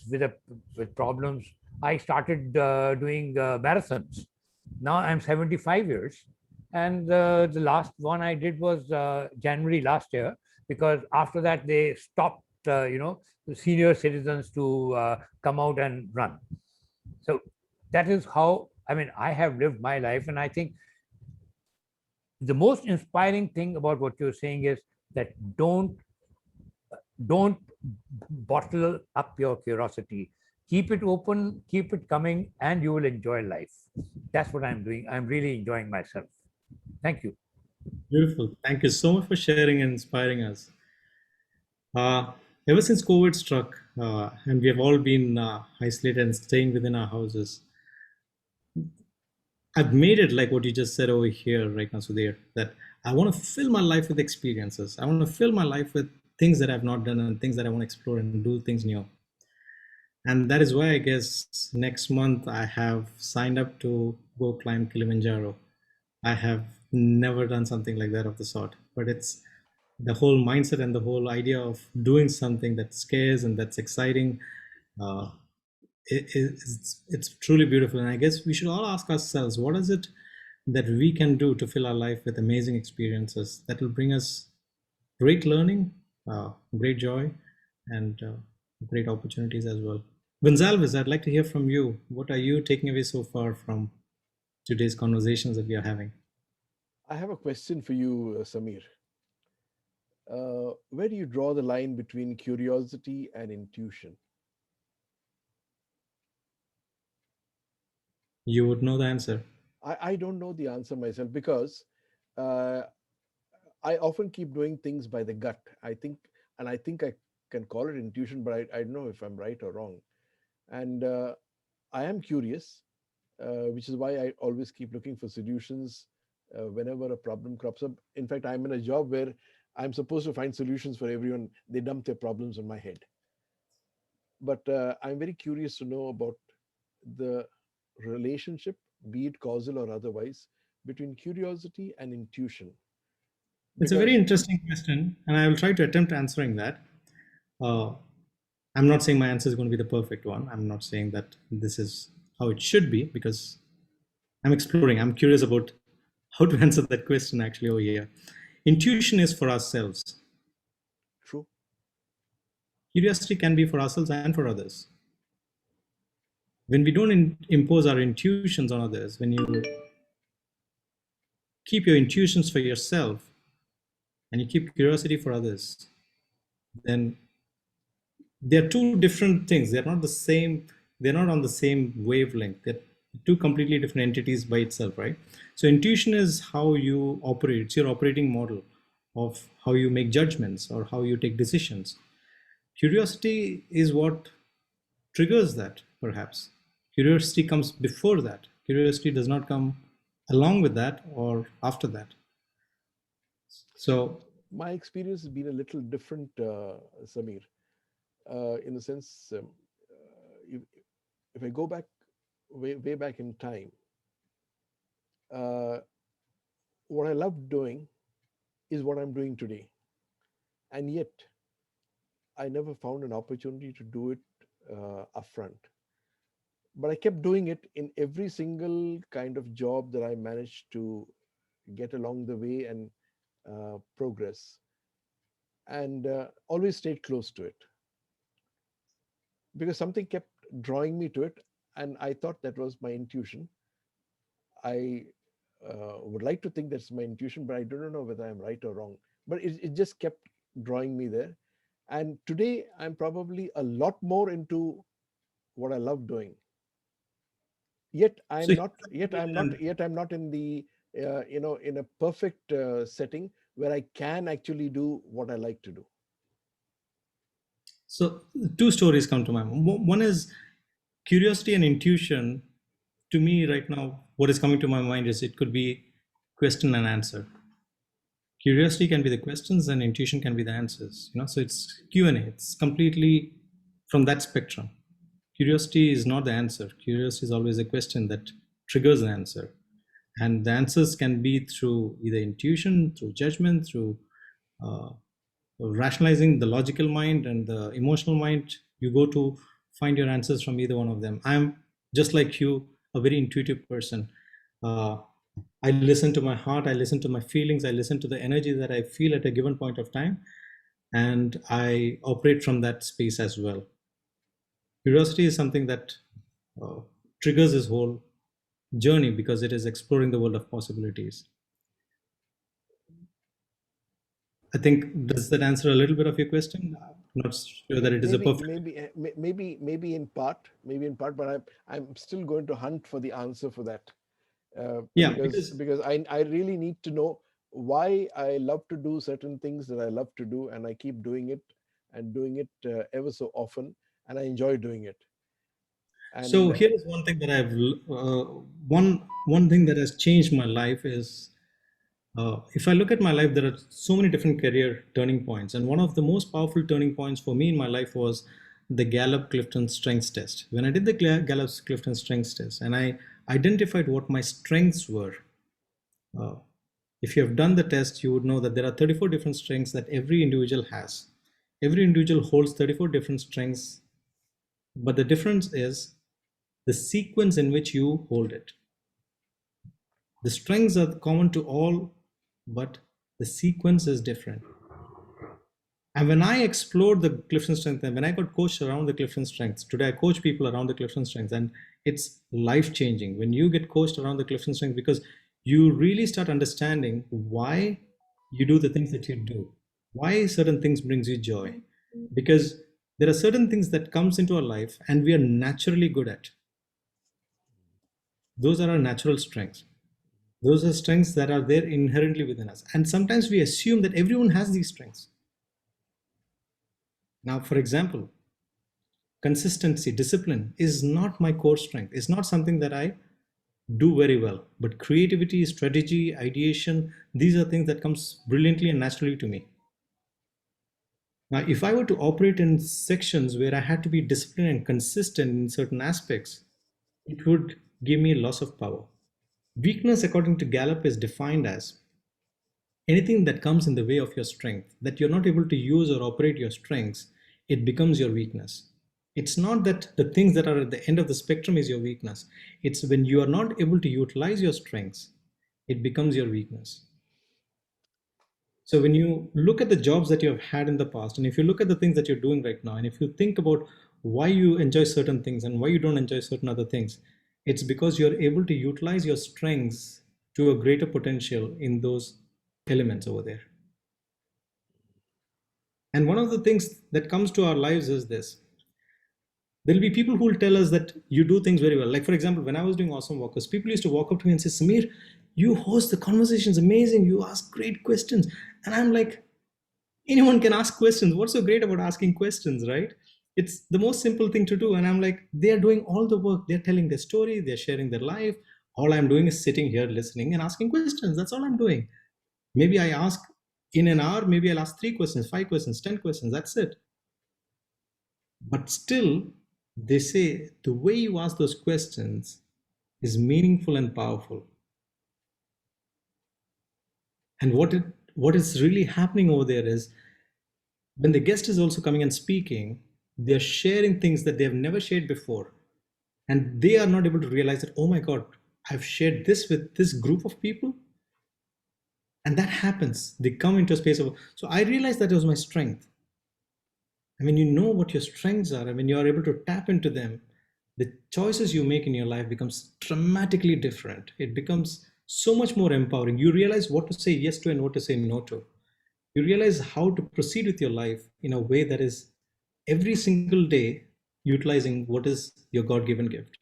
with problems, I started doing marathons. Now I'm 75 years, and the last one I did was January last year, because after that they stopped, the senior citizens to come out and run. So that is how, I mean, I have lived my life, and I think the most inspiring thing about what you're saying is that don't bottle up your curiosity. Keep it open, keep it coming, and you will enjoy life. That's what I'm doing. I'm really enjoying myself. Thank you. Beautiful. Thank you so much for sharing and inspiring us. Ever since COVID struck, and we have all been isolated and staying within our houses, I've made it like what you just said over here right now, Sudhir, that I want to fill my life with experiences. I want to fill my life with things that I've not done and things that I want to explore and do things new. And that is why I guess next month I have signed up to go climb Kilimanjaro. I have never done something like that of the sort, but it's the whole mindset and the whole idea of doing something that scares and that's exciting. It's truly beautiful. And I guess we should all ask ourselves, what is it that we can do to fill our life with amazing experiences that will bring us great learning, great joy, and great opportunities as well. Gonzalez, I'd like to hear from you. What are you taking away so far from today's conversations that we are having? I have a question for you, Samir. Where do you draw the line between curiosity and intuition? You would know the answer. I don't know the answer myself, because I often keep doing things by the gut. I think I can call it intuition, but I don't know if I'm right or wrong. And I am curious, which is why I always keep looking for solutions whenever a problem crops up. In fact, I'm in a job where I'm supposed to find solutions for everyone. They dump their problems on my head. But I'm very curious to know about the relationship, be it causal or otherwise, between curiosity and intuition. It's a very interesting question, and I will try to attempt answering that. I'm not saying my answer is going to be the perfect one. I'm not saying that this is how it should be, because I'm exploring. I'm curious about how to answer that question actually over here. Intuition is for ourselves. True. Curiosity can be for ourselves and for others. when we don't impose our intuitions on others, when you keep your intuitions for yourself and you keep curiosity for others, then they're two different things. They're not the same. They're not on the same wavelength. They're two completely different entities by itself, right? So intuition is how you operate. It's your operating model of how you make judgments or how you take decisions. Curiosity is what triggers that, perhaps. Curiosity comes before that. Curiosity does not come along with that or after that. So my experience has been a little different, Samir, in the sense, if I go back way back in time, what I loved doing is what I'm doing today, and yet I never found an opportunity to do it upfront. But I kept doing it in every single kind of job that I managed to get along the way and progress, and always stayed close to it because something kept drawing me to it, and I thought that was my intuition. I would like to think that's my intuition, but I don't know whether I'm right or wrong. But it just kept drawing me there. And today I'm probably a lot more into what I love doing. Yet I'm not in the in a perfect setting where I can actually do what I like to do. So two stories come to mind. One is curiosity and intuition. To me right now, what is coming to my mind is it could be question and answer. Curiosity can be the questions and intuition can be the answers. So it's Q&A. It's completely from that spectrum. Curiosity is not the answer. Curiosity is always a question that triggers the answer. And the answers can be through either intuition, through judgment, through rationalizing the logical mind and the emotional mind. You go to find your answers from either one of them. I'm just like you, a very intuitive person. I listen to my heart, I listen to my feelings, I listen to the energy that I feel at a given point of time, and I operate from that space as well. Curiosity is something that triggers this whole journey because it is exploring the world of possibilities. I think, does that answer a little bit of your question? I'm not sure that it is a perfect. Maybe in part, but I'm still going to hunt for the answer for that. Because I really need to know why I love to do certain things that I love to do, and I keep doing it and doing it ever so often, and I enjoy doing it. And so here is one thing that I've one thing that has changed my life is if I look at my life, there are so many different career turning points, and one of the most powerful turning points for me in my life was the Gallup-Clifton Strengths Test. When I did the Gallup-Clifton Strengths Test, and I identified what my strengths were. If you have done the test, you would know that there are 34 different strengths that every individual has. Every individual holds 34 different strengths, but the difference is the sequence in which you hold it. The strengths are common to all, but the sequence is different. And when I explored the Clifton Strengths, and when I got coached around the Clifton Strengths, today I coach people around the Clifton Strengths, and it's life-changing when you get coached around the Clifton Strengths, because you really start understanding why you do the things that you do, why certain things brings you joy, because there are certain things that comes into our life and we are naturally good at. Those are our natural strengths. Those are strengths that are there inherently within us. And sometimes we assume that everyone has these strengths. Now, for example, consistency, discipline is not my core strength. It's not something that I do very well. But creativity, strategy, ideation, these are things that comes brilliantly and naturally to me. Now, if I were to operate in sections where I had to be disciplined and consistent in certain aspects, it would give me a loss of power. Weakness, according to Gallup, is defined as anything that comes in the way of your strength, that you're not able to use or operate your strengths, it becomes your weakness. It's not that the things that are at the end of the spectrum is your weakness. It's when you are not able to utilize your strengths, it becomes your weakness. So when you look at the jobs that you have had in the past, and if you look at the things that you're doing right now, and if you think about why you enjoy certain things and why you don't enjoy certain other things. It's because you're able to utilize your strengths to a greater potential in those elements over there. And one of the things that comes to our lives is this. There'll be people who will tell us that you do things very well. Like, for example, when I was doing Awesome Walkers, people used to walk up to me and say, Samir, you host the conversations amazing. You ask great questions. And I'm like, anyone can ask questions. What's so great about asking questions, right? It's the most simple thing to do. And I'm like, they're doing all the work. They're telling their story. They're sharing their life. All I'm doing is sitting here listening and asking questions. That's all I'm doing. Maybe I ask in an hour, maybe I'll ask 3 questions, 5 questions, 10 questions. That's it. But still, they say the way you ask those questions is meaningful and powerful. And what is really happening over there is when the guest is also coming and speaking, they're sharing things that they have never shared before. And they are not able to realize that, oh my God, I've shared this with this group of people. And that happens. They come into a space of, so I realized that it was my strength. And when you know what your strengths are, and when you are able to tap into them, the choices you make in your life becomes dramatically different. It becomes so much more empowering. You realize what to say yes to and what to say no to. You realize how to proceed with your life in a way that is every single day utilizing what is your God-given gift.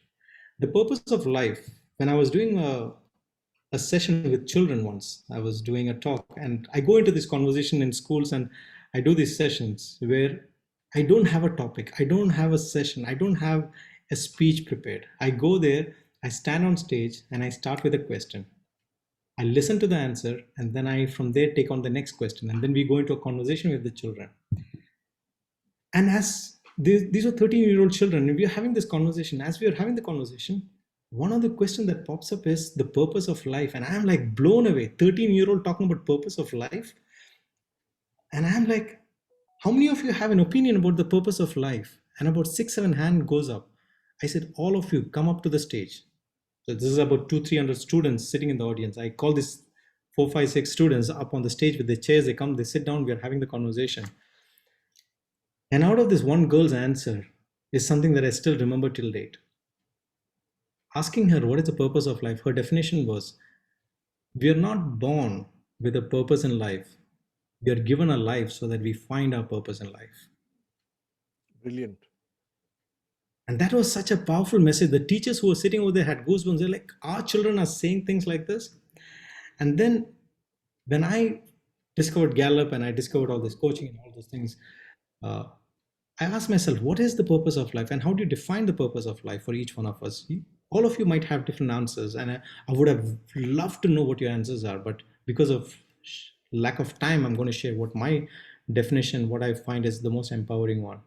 The purpose of life, when I was doing a session with children once, I was doing a talk, and I go into this conversation in schools and I do these sessions where I don't have a topic, I don't have a session, I don't have a speech prepared. I go there, I stand on stage and I start with a question. I listen to the answer and then I from there take on the next question, and then we go into a conversation with the children. And as these are 13-year-old children, and we are having this conversation. As we are having the conversation, one of the questions that pops up is the purpose of life. And I'm like blown away. 13-year-old talking about purpose of life. And I'm like, how many of you have an opinion about the purpose of life? And about 6-7 hand goes up. I said, all of you come up to the stage. So this is about 200-300 students sitting in the audience. I call this 4, 5, 6 students up on the stage with their chairs. They come, they sit down, we are having the conversation. And out of this one girl's answer is something that I still remember till date. Asking her what is the purpose of life, her definition was, we are not born with a purpose in life. We are given a life so that we find our purpose in life. Brilliant. And that was such a powerful message. The teachers who were sitting over there had goosebumps. They're like, our children are saying things like this. And then when I discovered Gallup and I discovered all this coaching and all those things, I asked myself, what is the purpose of life and how do you define the purpose of life for each one of us? All of you might have different answers, and I would have loved to know what your answers are, but because of lack of time, I'm going to share what my definition, what I find is the most empowering one.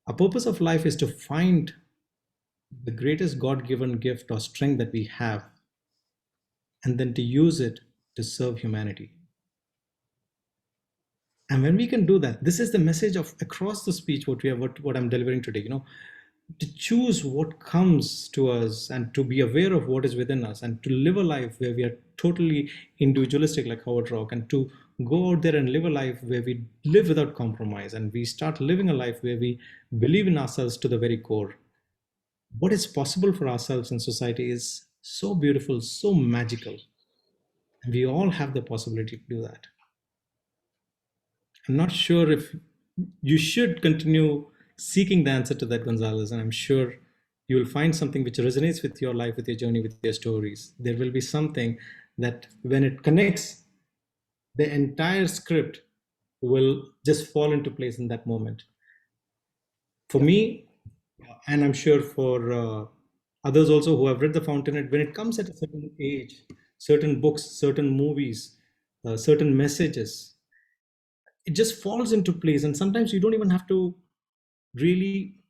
A purpose of life is to find the greatest God-given gift or strength that we have, and then to use it to serve humanity. And when we can do that, this is the message of across the speech, what I'm delivering today, to choose what comes to us and to be aware of what is within us and to live a life where we are totally individualistic like Howard Rock, and to go out there and live a life where we live without compromise and we start living a life where we believe in ourselves to the very core. What is possible for ourselves in society is so beautiful, so magical. And we all have the possibility to do that. I'm not sure if you should continue seeking the answer to that, Gonzalez, and I'm sure you will find something which resonates with your life, with your journey, with your stories. There will be something that when it connects, the entire script will just fall into place in that moment. For me, and I'm sure for others also who have read The Fountainhead, when it comes at a certain age, certain books, certain movies, certain messages, it just falls into place. And sometimes you don't even have to really.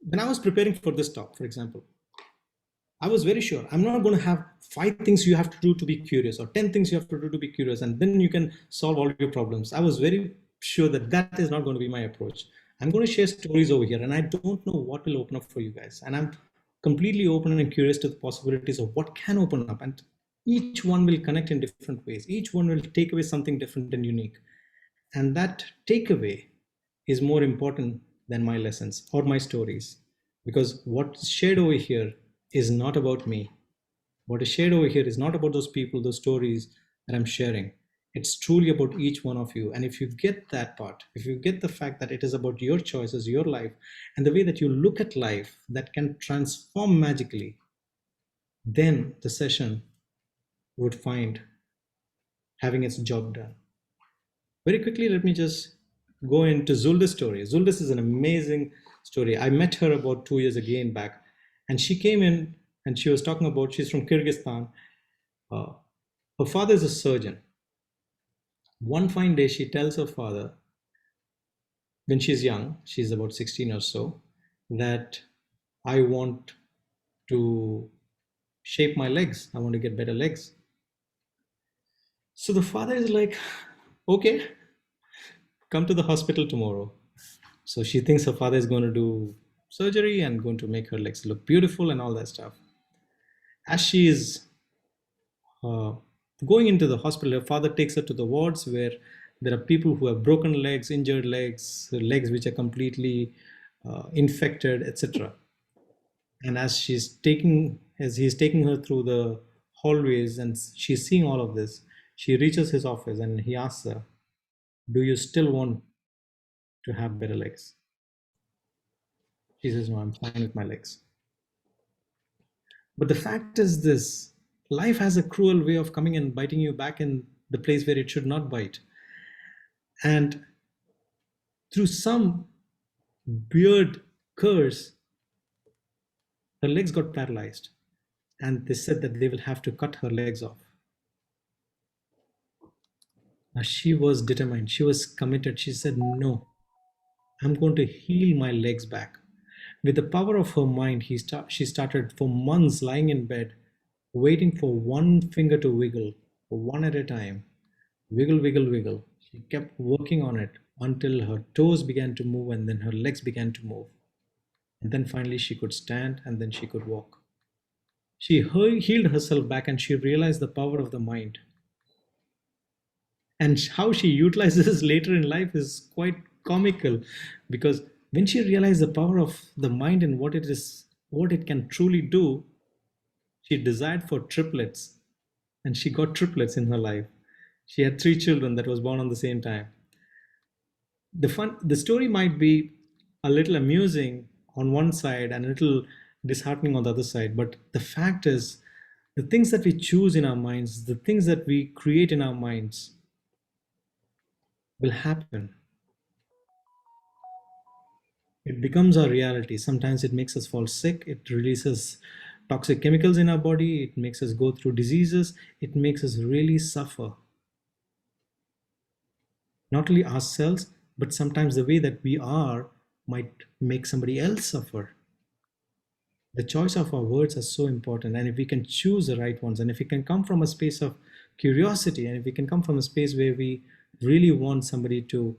When I was preparing for this talk, for example, I was very sure I'm not going to have 5 things you have to do to be curious or 10 things you have to do to be curious, and then you can solve all your problems. I was very sure that that is not going to be my approach. I'm going to share stories over here, and I don't know what will open up for you guys. And I'm completely open and curious to the possibilities of what can open up. And each one will connect in different ways. Each one will take away something different and unique. And that takeaway is more important than my lessons or my stories. Because what's shared over here is not about me. What is shared over here is not about those people, those stories that I'm sharing. It's truly about each one of you. And if you get that part, if you get the fact that it is about your choices, your life, and the way that you look at life that can transform magically, then the session would find having its job done. Very quickly, let me just go into Zulda's story. Zulda's is an amazing story. I met her about 2 years again back, and she came in and she was talking about, she's from Kyrgyzstan. Her father is a surgeon. One fine day, she tells her father, when she's young, she's about 16 or so, that I want to shape my legs. I want to get better legs. So the father is like, okay, come to the hospital tomorrow. So she thinks her father is going to do surgery and going to make her legs look beautiful and all that stuff. As she is going into the hospital, her father takes her to the wards where there are people who have broken legs, injured legs, legs which are completely infected, etc. And as he's taking her through the hallways and she's seeing all of this, she reaches his office and he asks her, do you still want to have better legs? She says, no, I'm fine with my legs. But the fact is this, life has a cruel way of coming and biting you back in the place where it should not bite. And through some weird curse, her legs got paralyzed. And they said that they will have to cut her legs off. Now she was determined, she was committed. She said, no, I'm going to heal my legs back. With the power of her mind, she started for months lying in bed, waiting for one finger to wiggle, one at a time. Wiggle, wiggle, wiggle. She kept working on it until her toes began to move and then her legs began to move. And then finally she could stand and then she could walk. She healed herself back and she realized the power of the mind. And how she utilizes this later in life is quite comical, because when she realized the power of the mind and what it can truly do, she desired for triplets, and she got triplets in her life. She had 3 children that was born on the same time. The story might be a little amusing on one side and a little disheartening on the other side, but the fact is, the things that we choose in our minds, the things that we create in our minds will happen. It becomes our reality. Sometimes it makes us fall sick. It releases toxic chemicals in our body. It makes us go through diseases. It makes us really suffer. Not only ourselves, but sometimes the way that we are might make somebody else suffer. The choice of our words are so important. And if we can choose the right ones, and if we can come from a space of curiosity, and if we can come from a space where we really want somebody to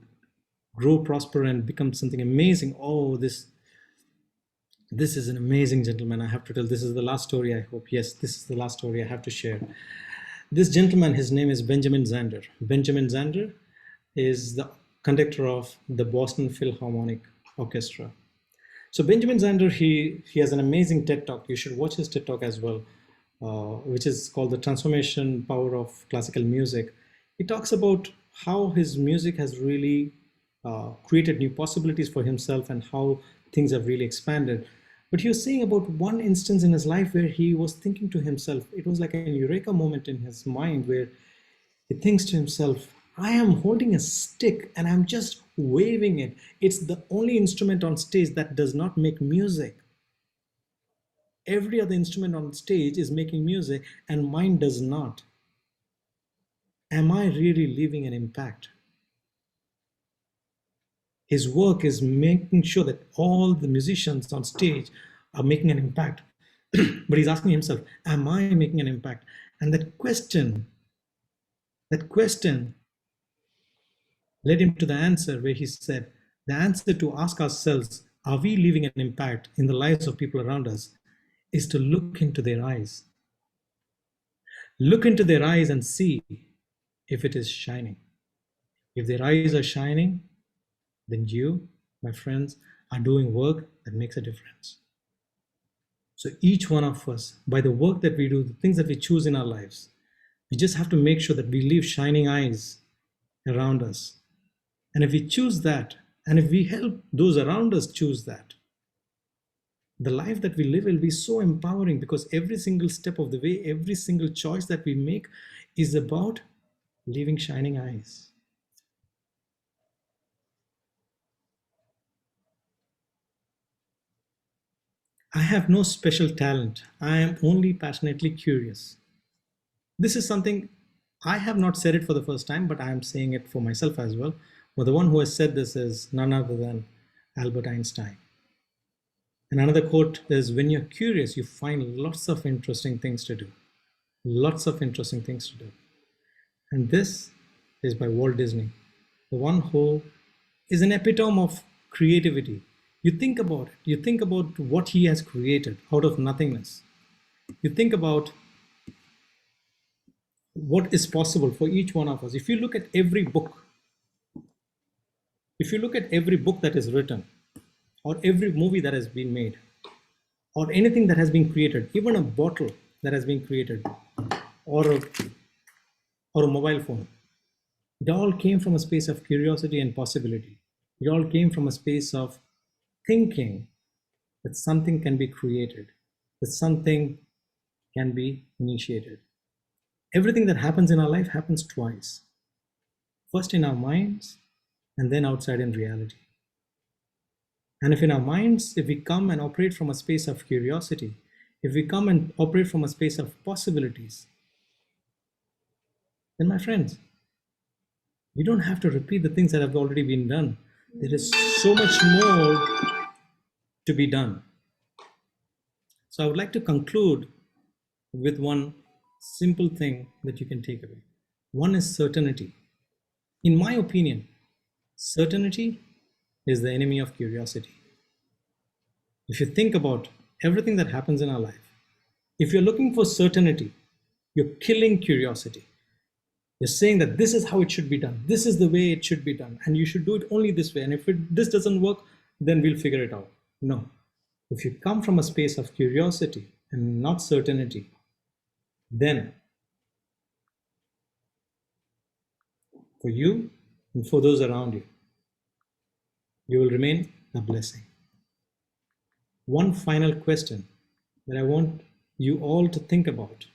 grow, prosper, and become something amazing. Oh, this is an amazing gentleman. I have to tell, this is the last story, I hope. Yes, this is the last story I have to share. This gentleman, his name is Benjamin Zander. Benjamin Zander is the conductor of the Boston Philharmonic Orchestra. So Benjamin Zander, he has an amazing TED Talk. You should watch his TED Talk as well, which is called The Transformation Power of Classical Music. He talks about how his music has really created new possibilities for himself and how things have really expanded. But he was saying about one instance in his life where he was thinking to himself, it was like an eureka moment in his mind where he thinks to himself, I am holding a stick and I'm just waving it. It's the only instrument on stage that does not make music. Every other instrument on stage is making music and mine does not. Am I really leaving an impact? His work is making sure that all the musicians on stage are making an impact. But he's asking himself, am I making an impact? And that question led him to the answer where he said, the answer to ask ourselves, are we leaving an impact in the lives of people around us, is to look into their eyes. Look into their eyes and see if it is shining. If their eyes are shining, then you, my friends, are doing work that makes a difference. So each one of us, by the work that we do, the things that we choose in our lives, we just have to make sure that we leave shining eyes around us. And if we choose that, and if we help those around us choose that, the life that we live will be so empowering, because every single step of the way, every single choice that we make is about leaving shining eyes. I have no special talent. I am only passionately curious. This is something I have not said it for the first time, but I am saying it for myself as well. But the one who has said this is none other than Albert Einstein. And another quote is, when you're curious, you find lots of interesting things to do. Lots of interesting things to do. And this is by Walt Disney, the one who is an epitome of creativity. You think about it. You think about what he has created out of nothingness. You think about what is possible for each one of us. If you look at every book, that is written, or every movie that has been made, or anything that has been created, even a bottle that has been created, or a mobile phone, it all came from a space of curiosity and possibility. It all came from a space of thinking that something can be created, that something can be initiated. Everything that happens in our life happens twice. First in our minds, and then outside in reality. And if in our minds, if we come and operate from a space of curiosity, if we come and operate from a space of possibilities, then my friends, we don't have to repeat the things that have already been done. There is so much more to be done. So I would like to conclude with one simple thing that you can take away. One is certainty. In my opinion, certainty is the enemy of curiosity. If you think about everything that happens in our life, if you're looking for certainty, you're killing curiosity. You're saying that this is how it should be done. This is the way it should be done. And you should do it only this way. And if this doesn't work, then we'll figure it out. No. If you come from a space of curiosity and not certainty, then for you and for those around you, you will remain a blessing. One final question that I want you all to think about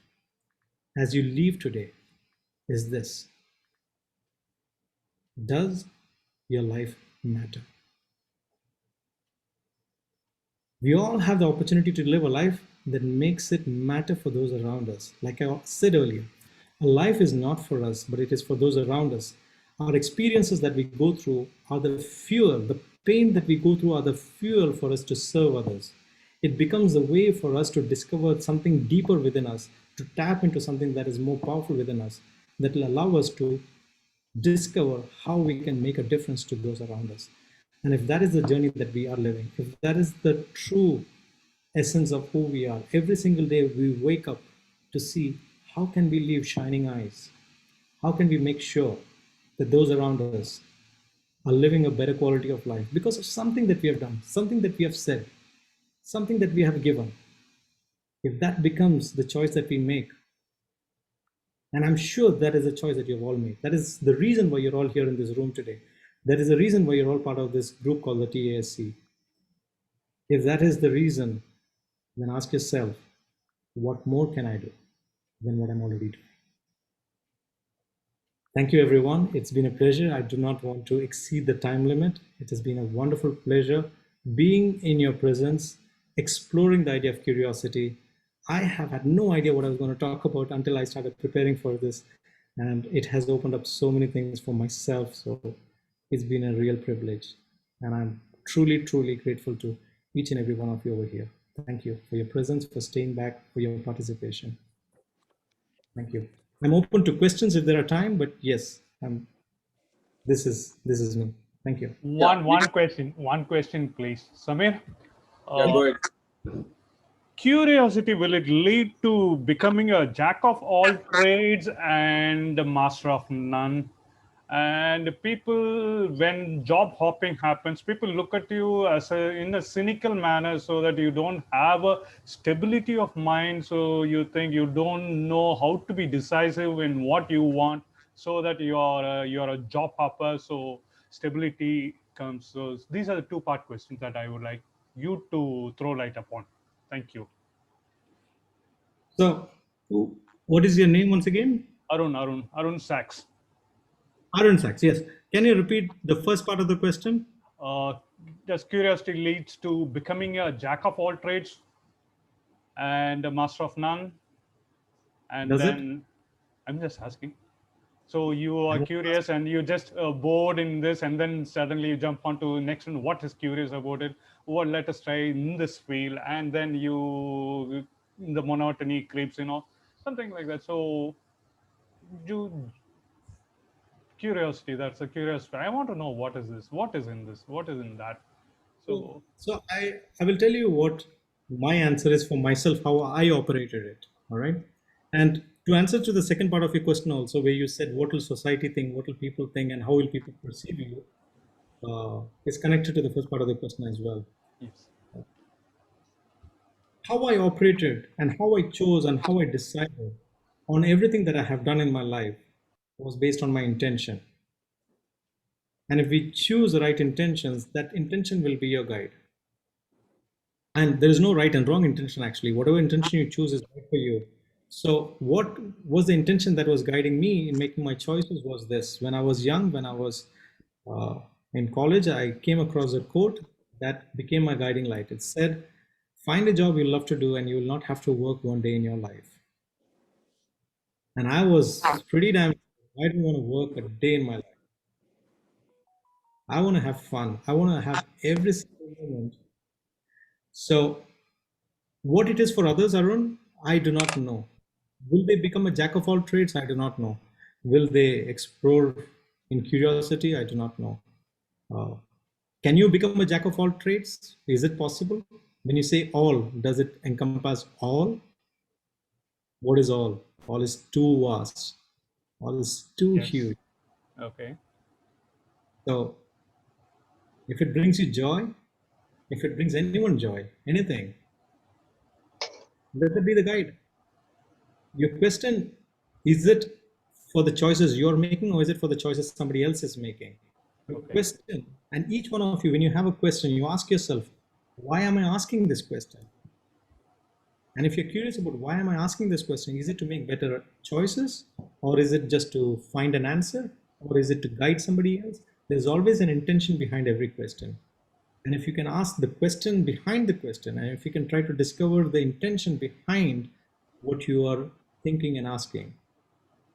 as you leave today is this: does your life matter? We all have the opportunity to live a life that makes it matter for those around us. Like I said earlier, a life is not for us, but it is for those around us. Our experiences that we go through are the fuel, the pain that we go through are the fuel for us to serve others. It becomes a way for us to discover something deeper within us, to tap into something that is more powerful within us, that will allow us to discover how we can make a difference to those around us. And if that is the journey that we are living, if that is the true essence of who we are, every single day we wake up to see how can we leave shining eyes? How can we make sure that those around us are living a better quality of life because of something that we have done, something that we have said, something that we have given? If that becomes the choice that we make, and I'm sure that is a choice that you've all made. That is the reason why you're all here in this room today. That is the reason why you're all part of this group called the TASC. If that is the reason, then ask yourself, what more can I do than what I'm already doing? Thank you, everyone. It's been a pleasure. I do not want to exceed the time limit. It has been a wonderful pleasure being in your presence, exploring the idea of curiosity. I have had no idea what I was going to talk about until I started preparing for this. And it has opened up so many things for myself. So it's been a real privilege. And I'm truly, truly grateful to each and every one of you over here. Thank you for your presence, for staying back, for your participation. Thank you. I'm open to questions if there are time, but yes, this is me. Thank you. One question, please. Samir? Go ahead. Curiosity, will it lead to becoming a jack of all trades and a master of none? And people, when job hopping happens, people look at you as in a cynical manner, so that you don't have a stability of mind. So you think you don't know how to be decisive in what you want, so that you're a job hopper. So stability comes. So these are the two-part questions that I would like you to throw light upon. Thank you. So, what is your name once again? Arun Sachs. Arun Sachs, yes. Can you repeat the first part of the question? Does curiosity leads to becoming a jack of all trades and a master of none? And Does it? then I'm just asking. So you are curious and you just bored in this, and then suddenly you jump onto next one. What is curious about it? What, let us try in this field, and then the monotony creeps, something like that. So you curiosity. That's a curiosity. I want to know, what is this? What is in this? What is in that? So I will tell you what my answer is for myself, how I operated it. All right. And to answer to the second part of your question also, where you said, what will society think, what will people think, and how will people perceive you, is connected to the first part of the question as well. Yes. How I operated and how I chose and how I decided on everything that I have done in my life was based on my intention. And if we choose the right intentions, that intention will be your guide. And there is no right and wrong intention, actually. Whatever intention you choose is right for you. So what was the intention that was guiding me in making my choices was this. When I was young, when I was in college, I came across a quote that became my guiding light. It said, find a job you love to do and you will not have to work one day in your life. And I was pretty damn, I didn't want to work a day in my life. I want to have fun. I want to have every single moment. So what it is for others, Arun, I do not know. Will they become a jack of all trades? I do not know. Will they explore in curiosity? I do not know. Can you become a jack of all trades? Is it possible? When you say all, does it encompass all? What is all? All is too vast. All is too huge. Okay. So if it brings you joy, if it brings anyone joy, anything, let it be the guide. Your question, is it for the choices you're making or is it for the choices somebody else is making? The question, and each one of you, when you have a question, you ask yourself, why am I asking this question? And if you're curious about why am I asking this question, is it to make better choices, or is it just to find an answer, or is it to guide somebody else? There's always an intention behind every question. And if you can ask the question behind the question, and if you can try to discover the intention behind what you are thinking and asking,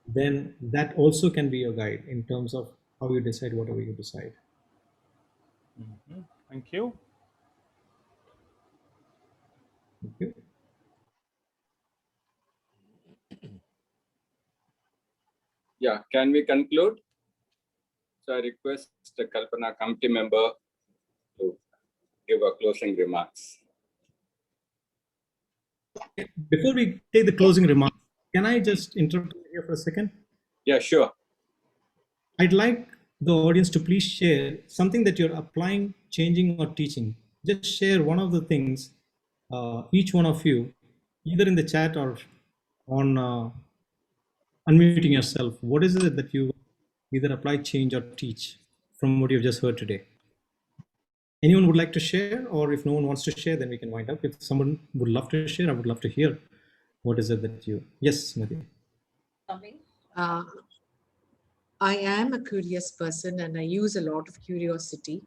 then that also can be your guide in terms of how you decide whatever you decide. Mm-hmm. Thank you. Thank you. Yeah, can we conclude? So I request the Kalpana committee member to give a closing remarks. Before we take the closing remarks, can I just interrupt here for a second? Yeah, sure. I'd like the audience to please share something that you're applying, changing, or teaching. Just share one of the things, each one of you, either in the chat or on unmuting yourself. What is it that you either apply, change, or teach from what you've just heard today? Anyone would like to share, or if no one wants to share, then we can wind up. If someone would love to share, I would love to hear. What is it that you... Yes, Smriti. I am a curious person and I use a lot of curiosity.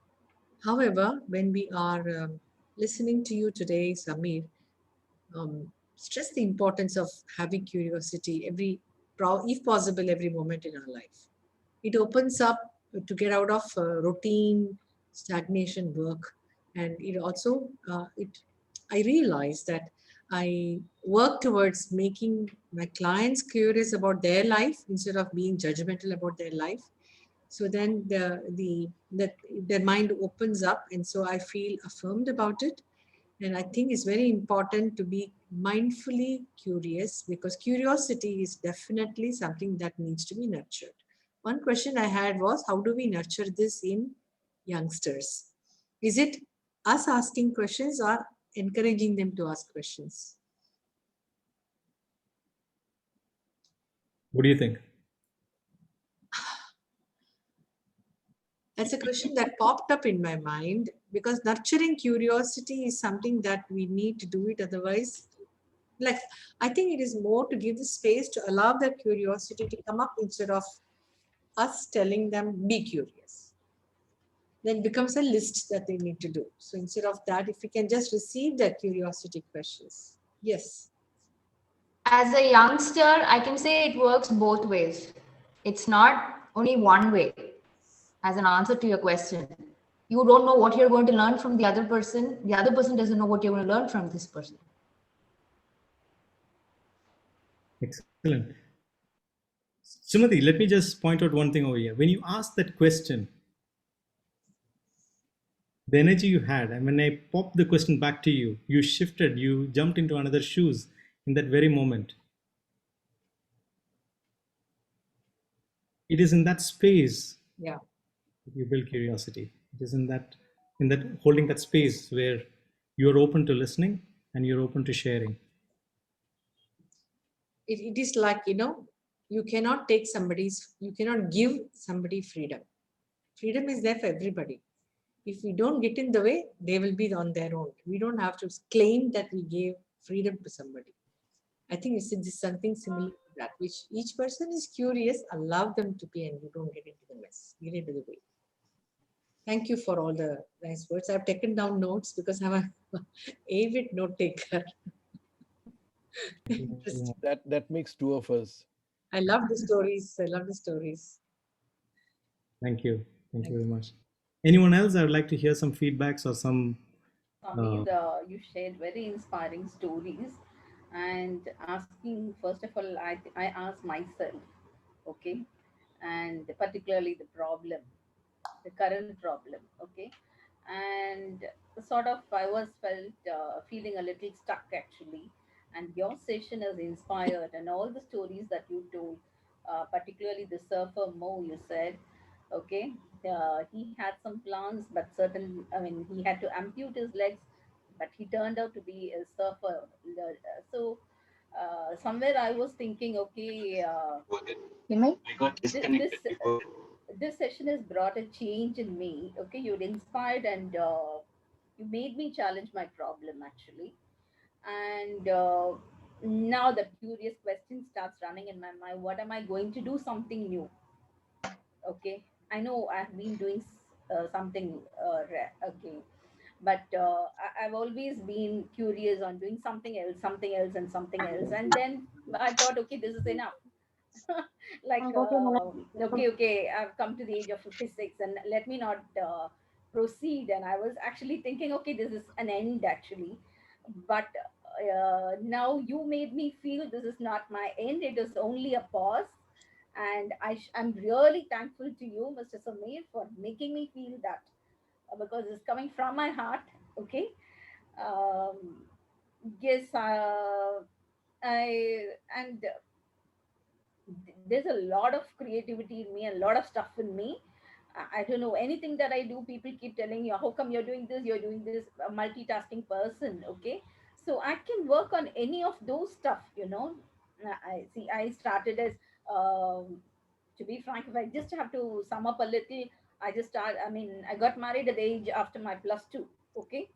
However, when we are listening to you today, Samir, stress the importance of having curiosity if possible, every moment in our life. It opens up to get out of routine, stagnation work. And it also, I realized that I work towards making my clients curious about their life instead of being judgmental about their life. So then their mind opens up, and so I feel affirmed about it. And I think it's very important to be mindfully curious, because curiosity is definitely something that needs to be nurtured. One question I had was, how do we nurture this in youngsters? Is it us asking questions or encouraging them to ask questions? What do you think? That's a question that popped up in my mind, because nurturing curiosity is something that we need to do it. Otherwise, like, I think it is more to give the space to allow that curiosity to come up instead of us telling them, be curious. Then it becomes a list that they need to do. So instead of that, if we can just receive that curiosity questions. Yes. As a youngster, I can say it works both ways. It's not only one way as an answer to your question. You don't know what you're going to learn from the other person. The other person doesn't know what you're going to learn from this person. Excellent. Sumati, let me just point out one thing over here. When you ask that question, the energy you had, and when I popped the question back to you, you shifted, you jumped into another shoes in that very moment. It is in that space that you build curiosity. It is in that holding that space where you're open to listening and you're open to sharing. It is like, you cannot give somebody freedom. Freedom is there for everybody. If we don't get in the way, they will be on their own. We don't have to claim that we gave freedom to somebody. I think it's something similar to that, which each person is curious, allow them to be, and you don't get into the mess, get into the way. Thank you for all the nice words. I've taken down notes because I'm an avid note taker. That makes two of us. I love the stories. I love the stories. Thank you. Thank you very much. Anyone else? I would like to hear some feedbacks or some. Samir, you shared very inspiring stories, and asking, first of all, I asked myself, okay, and particularly the problem, the current problem, okay, and sort of I was feeling a little stuck actually, and your session has inspired, and all the stories that you told, particularly the surfer Mo, you said, okay, he had some plans, but he had to amputate his legs, but he turned out to be a surfer. So somewhere I was thinking, okay, this session has brought a change in me. Okay, you inspired, and you made me challenge my problem actually. And now the curious question starts running in my mind: what am I going to do? Something new. Okay, I know I've been doing something okay, but I've always been curious on doing something else, and something else, and then I thought, okay, this is enough. Like okay, I've come to the age of 56, and let me not proceed. And I was actually thinking, okay, this is an end actually, but now you made me feel this is not my end, it is only a pause. And I'm really thankful to you, Mr. Samir, for making me feel that, because it's coming from my heart. Okay. um, yes, I and there's a lot of creativity in me, a lot of stuff in me. I don't know anything that I do. People keep telling you, how come you're doing this? You're doing this, a multitasking person. Okay. So I can work on any of those stuff, I see. I started as, um, to be frank, if I just have to sum up a little, I got married at the age after my plus two. Okay.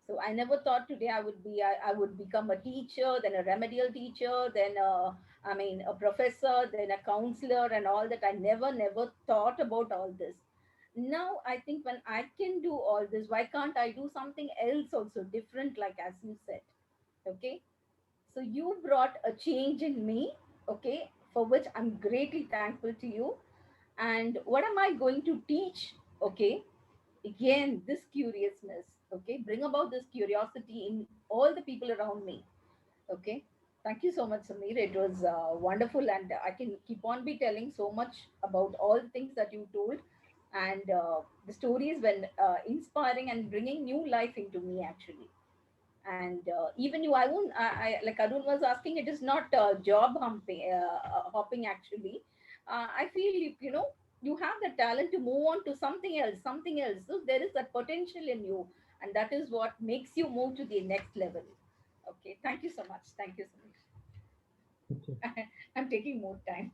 So I never thought today I would become a teacher, then a remedial teacher, then a professor, then a counselor, and all that. I never thought about all this. Now I think, when I can do all this, why can't I do something else also different, like as you said? Okay. So you brought a change in me, okay, for which I'm greatly thankful to you. And what am I going to teach? Okay, again, this curiousness, okay, bring about this curiosity in all the people around me. Okay, thank you so much, Samir. It was wonderful, and I can keep on be telling so much about all the things that you told, and the stories when inspiring and bringing new life into me actually. And even you, I won't, like Arun was asking, it is not job hopping actually. I feel you have the talent to move on to something else, something else. So there is that potential in you, and that is what makes you move to the next level. Okay, thank you so much. Thank you so much. I'm taking more time.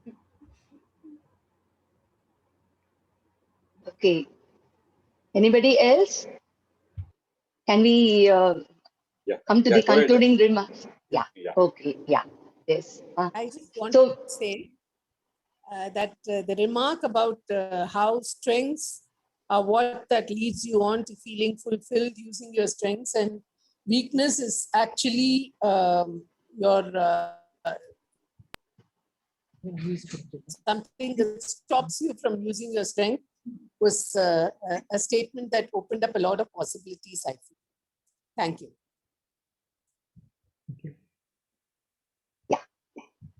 Okay. Anybody else? Can we come to the go ahead. concluding remarks? Yeah. Yeah. Okay. Yeah. Yes. I just want So to say that the remark about how strengths are what that leads you on to feeling fulfilled using your strengths, and weakness is actually your something that stops you from using your strength was a statement that opened up a lot of possibilities, I feel. Thank you.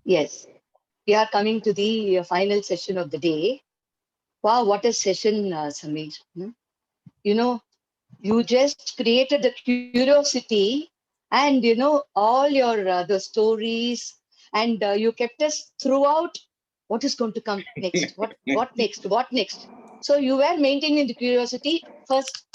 yes, we are coming to the final session of the day. Wow, what a session, Samir. You know, you just created the curiosity, and all your the stories, and you kept us throughout. What is going to come next? What next? What next? So you were maintaining the curiosity. First,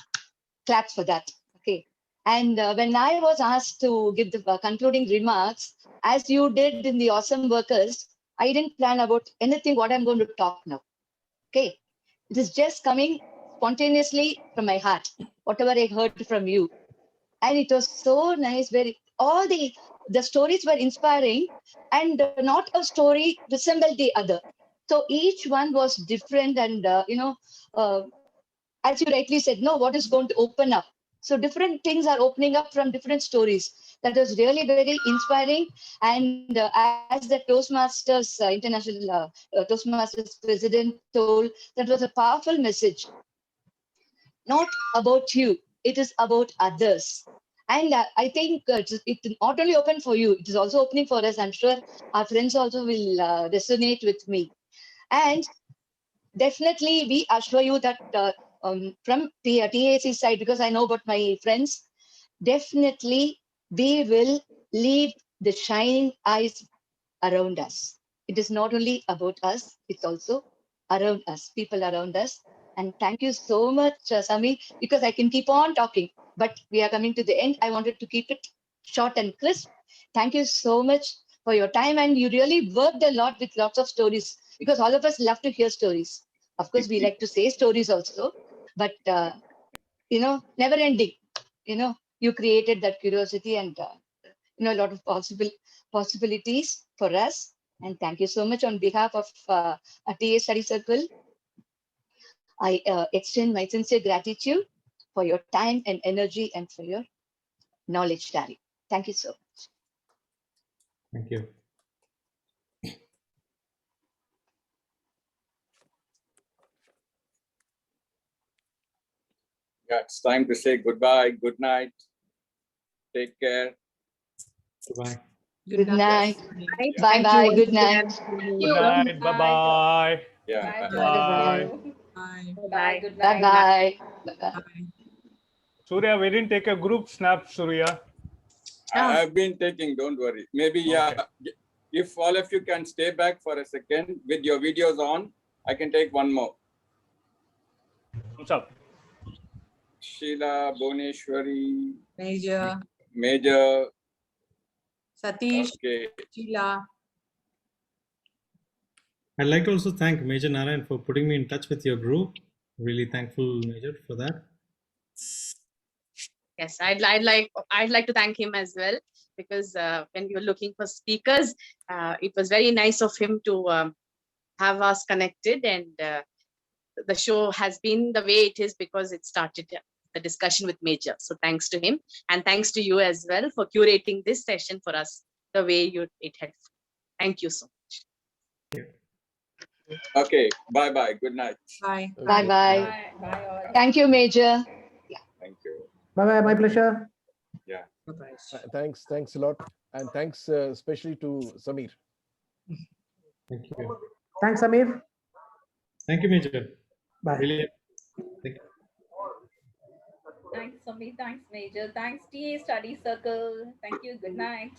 claps for that. Okay. And when I was asked to give the concluding remarks, as you did in the awesome workers, I didn't plan about anything what I'm going to talk now. Okay. It is just coming spontaneously from my heart, whatever I heard from you. And it was so nice, very all the stories were inspiring, and not a story resembled the other. So each one was different, and as you rightly said, no, what is going to open up? So different things are opening up from different stories. That was really very inspiring. And as the Toastmasters International Toastmasters President told, that was a powerful message. Not about you, it is about others. And I think it not only open for you, it is also opening for us. I'm sure our friends also will resonate with me. And definitely, we assure you that from the TAC side, because I know about my friends, definitely we will leave the shining eyes around us. It is not only about us, it's also around us, people around us. And thank you so much, Sami, because I can keep on talking, but we are coming to the end. I wanted to keep it short and crisp. Thank you so much for your time. And you really worked a lot with lots of stories, because all of us love to hear stories. Of course, we like to say stories also, but never ending. You created that curiosity, and a lot of possibilities for us. And thank you so much on behalf of a TA Study Circle. I extend my sincere gratitude for your time and energy, and for your knowledge sharing. Thank you so much. Thank you. Yeah, it's time to say goodbye, good night. Take care. Goodbye. Good night. Yeah. Bye-bye. Good night. Good night. Bye-bye. Yeah. Bye-bye. Bye. Good night. Bye-bye. Surya, we didn't take a group snap, Surya. I've been taking, don't worry. Maybe, yeah. Okay. If all of you can stay back for a second with your videos on, I can take one more. What's up? Sheila, Boneshwari, Major, Major, Satish, okay. Sheila. I'd like to also thank Major Narayan for putting me in touch with your group. Really thankful, Major, for that. Yes, I'd like to thank him as well, because when we were looking for speakers, it was very nice of him to have us connected, and the show has been the way it is because it started the discussion with Major. So thanks to him, and thanks to you as well for curating this session for us the way it had. Thank you so much. Okay, bye-bye. Good night. Bye. Bye-bye. Bye all. Thank you, Major. Thank you. Bye-bye. My pleasure. Yeah. Thanks a lot. And thanks especially to Samir. Thank you. Thanks, Samir. Thank you, Major. Bye. Really. Thank you. Thanks, Samir. Thanks, Major. Thanks, TA Study Circle. Thank you. Good night.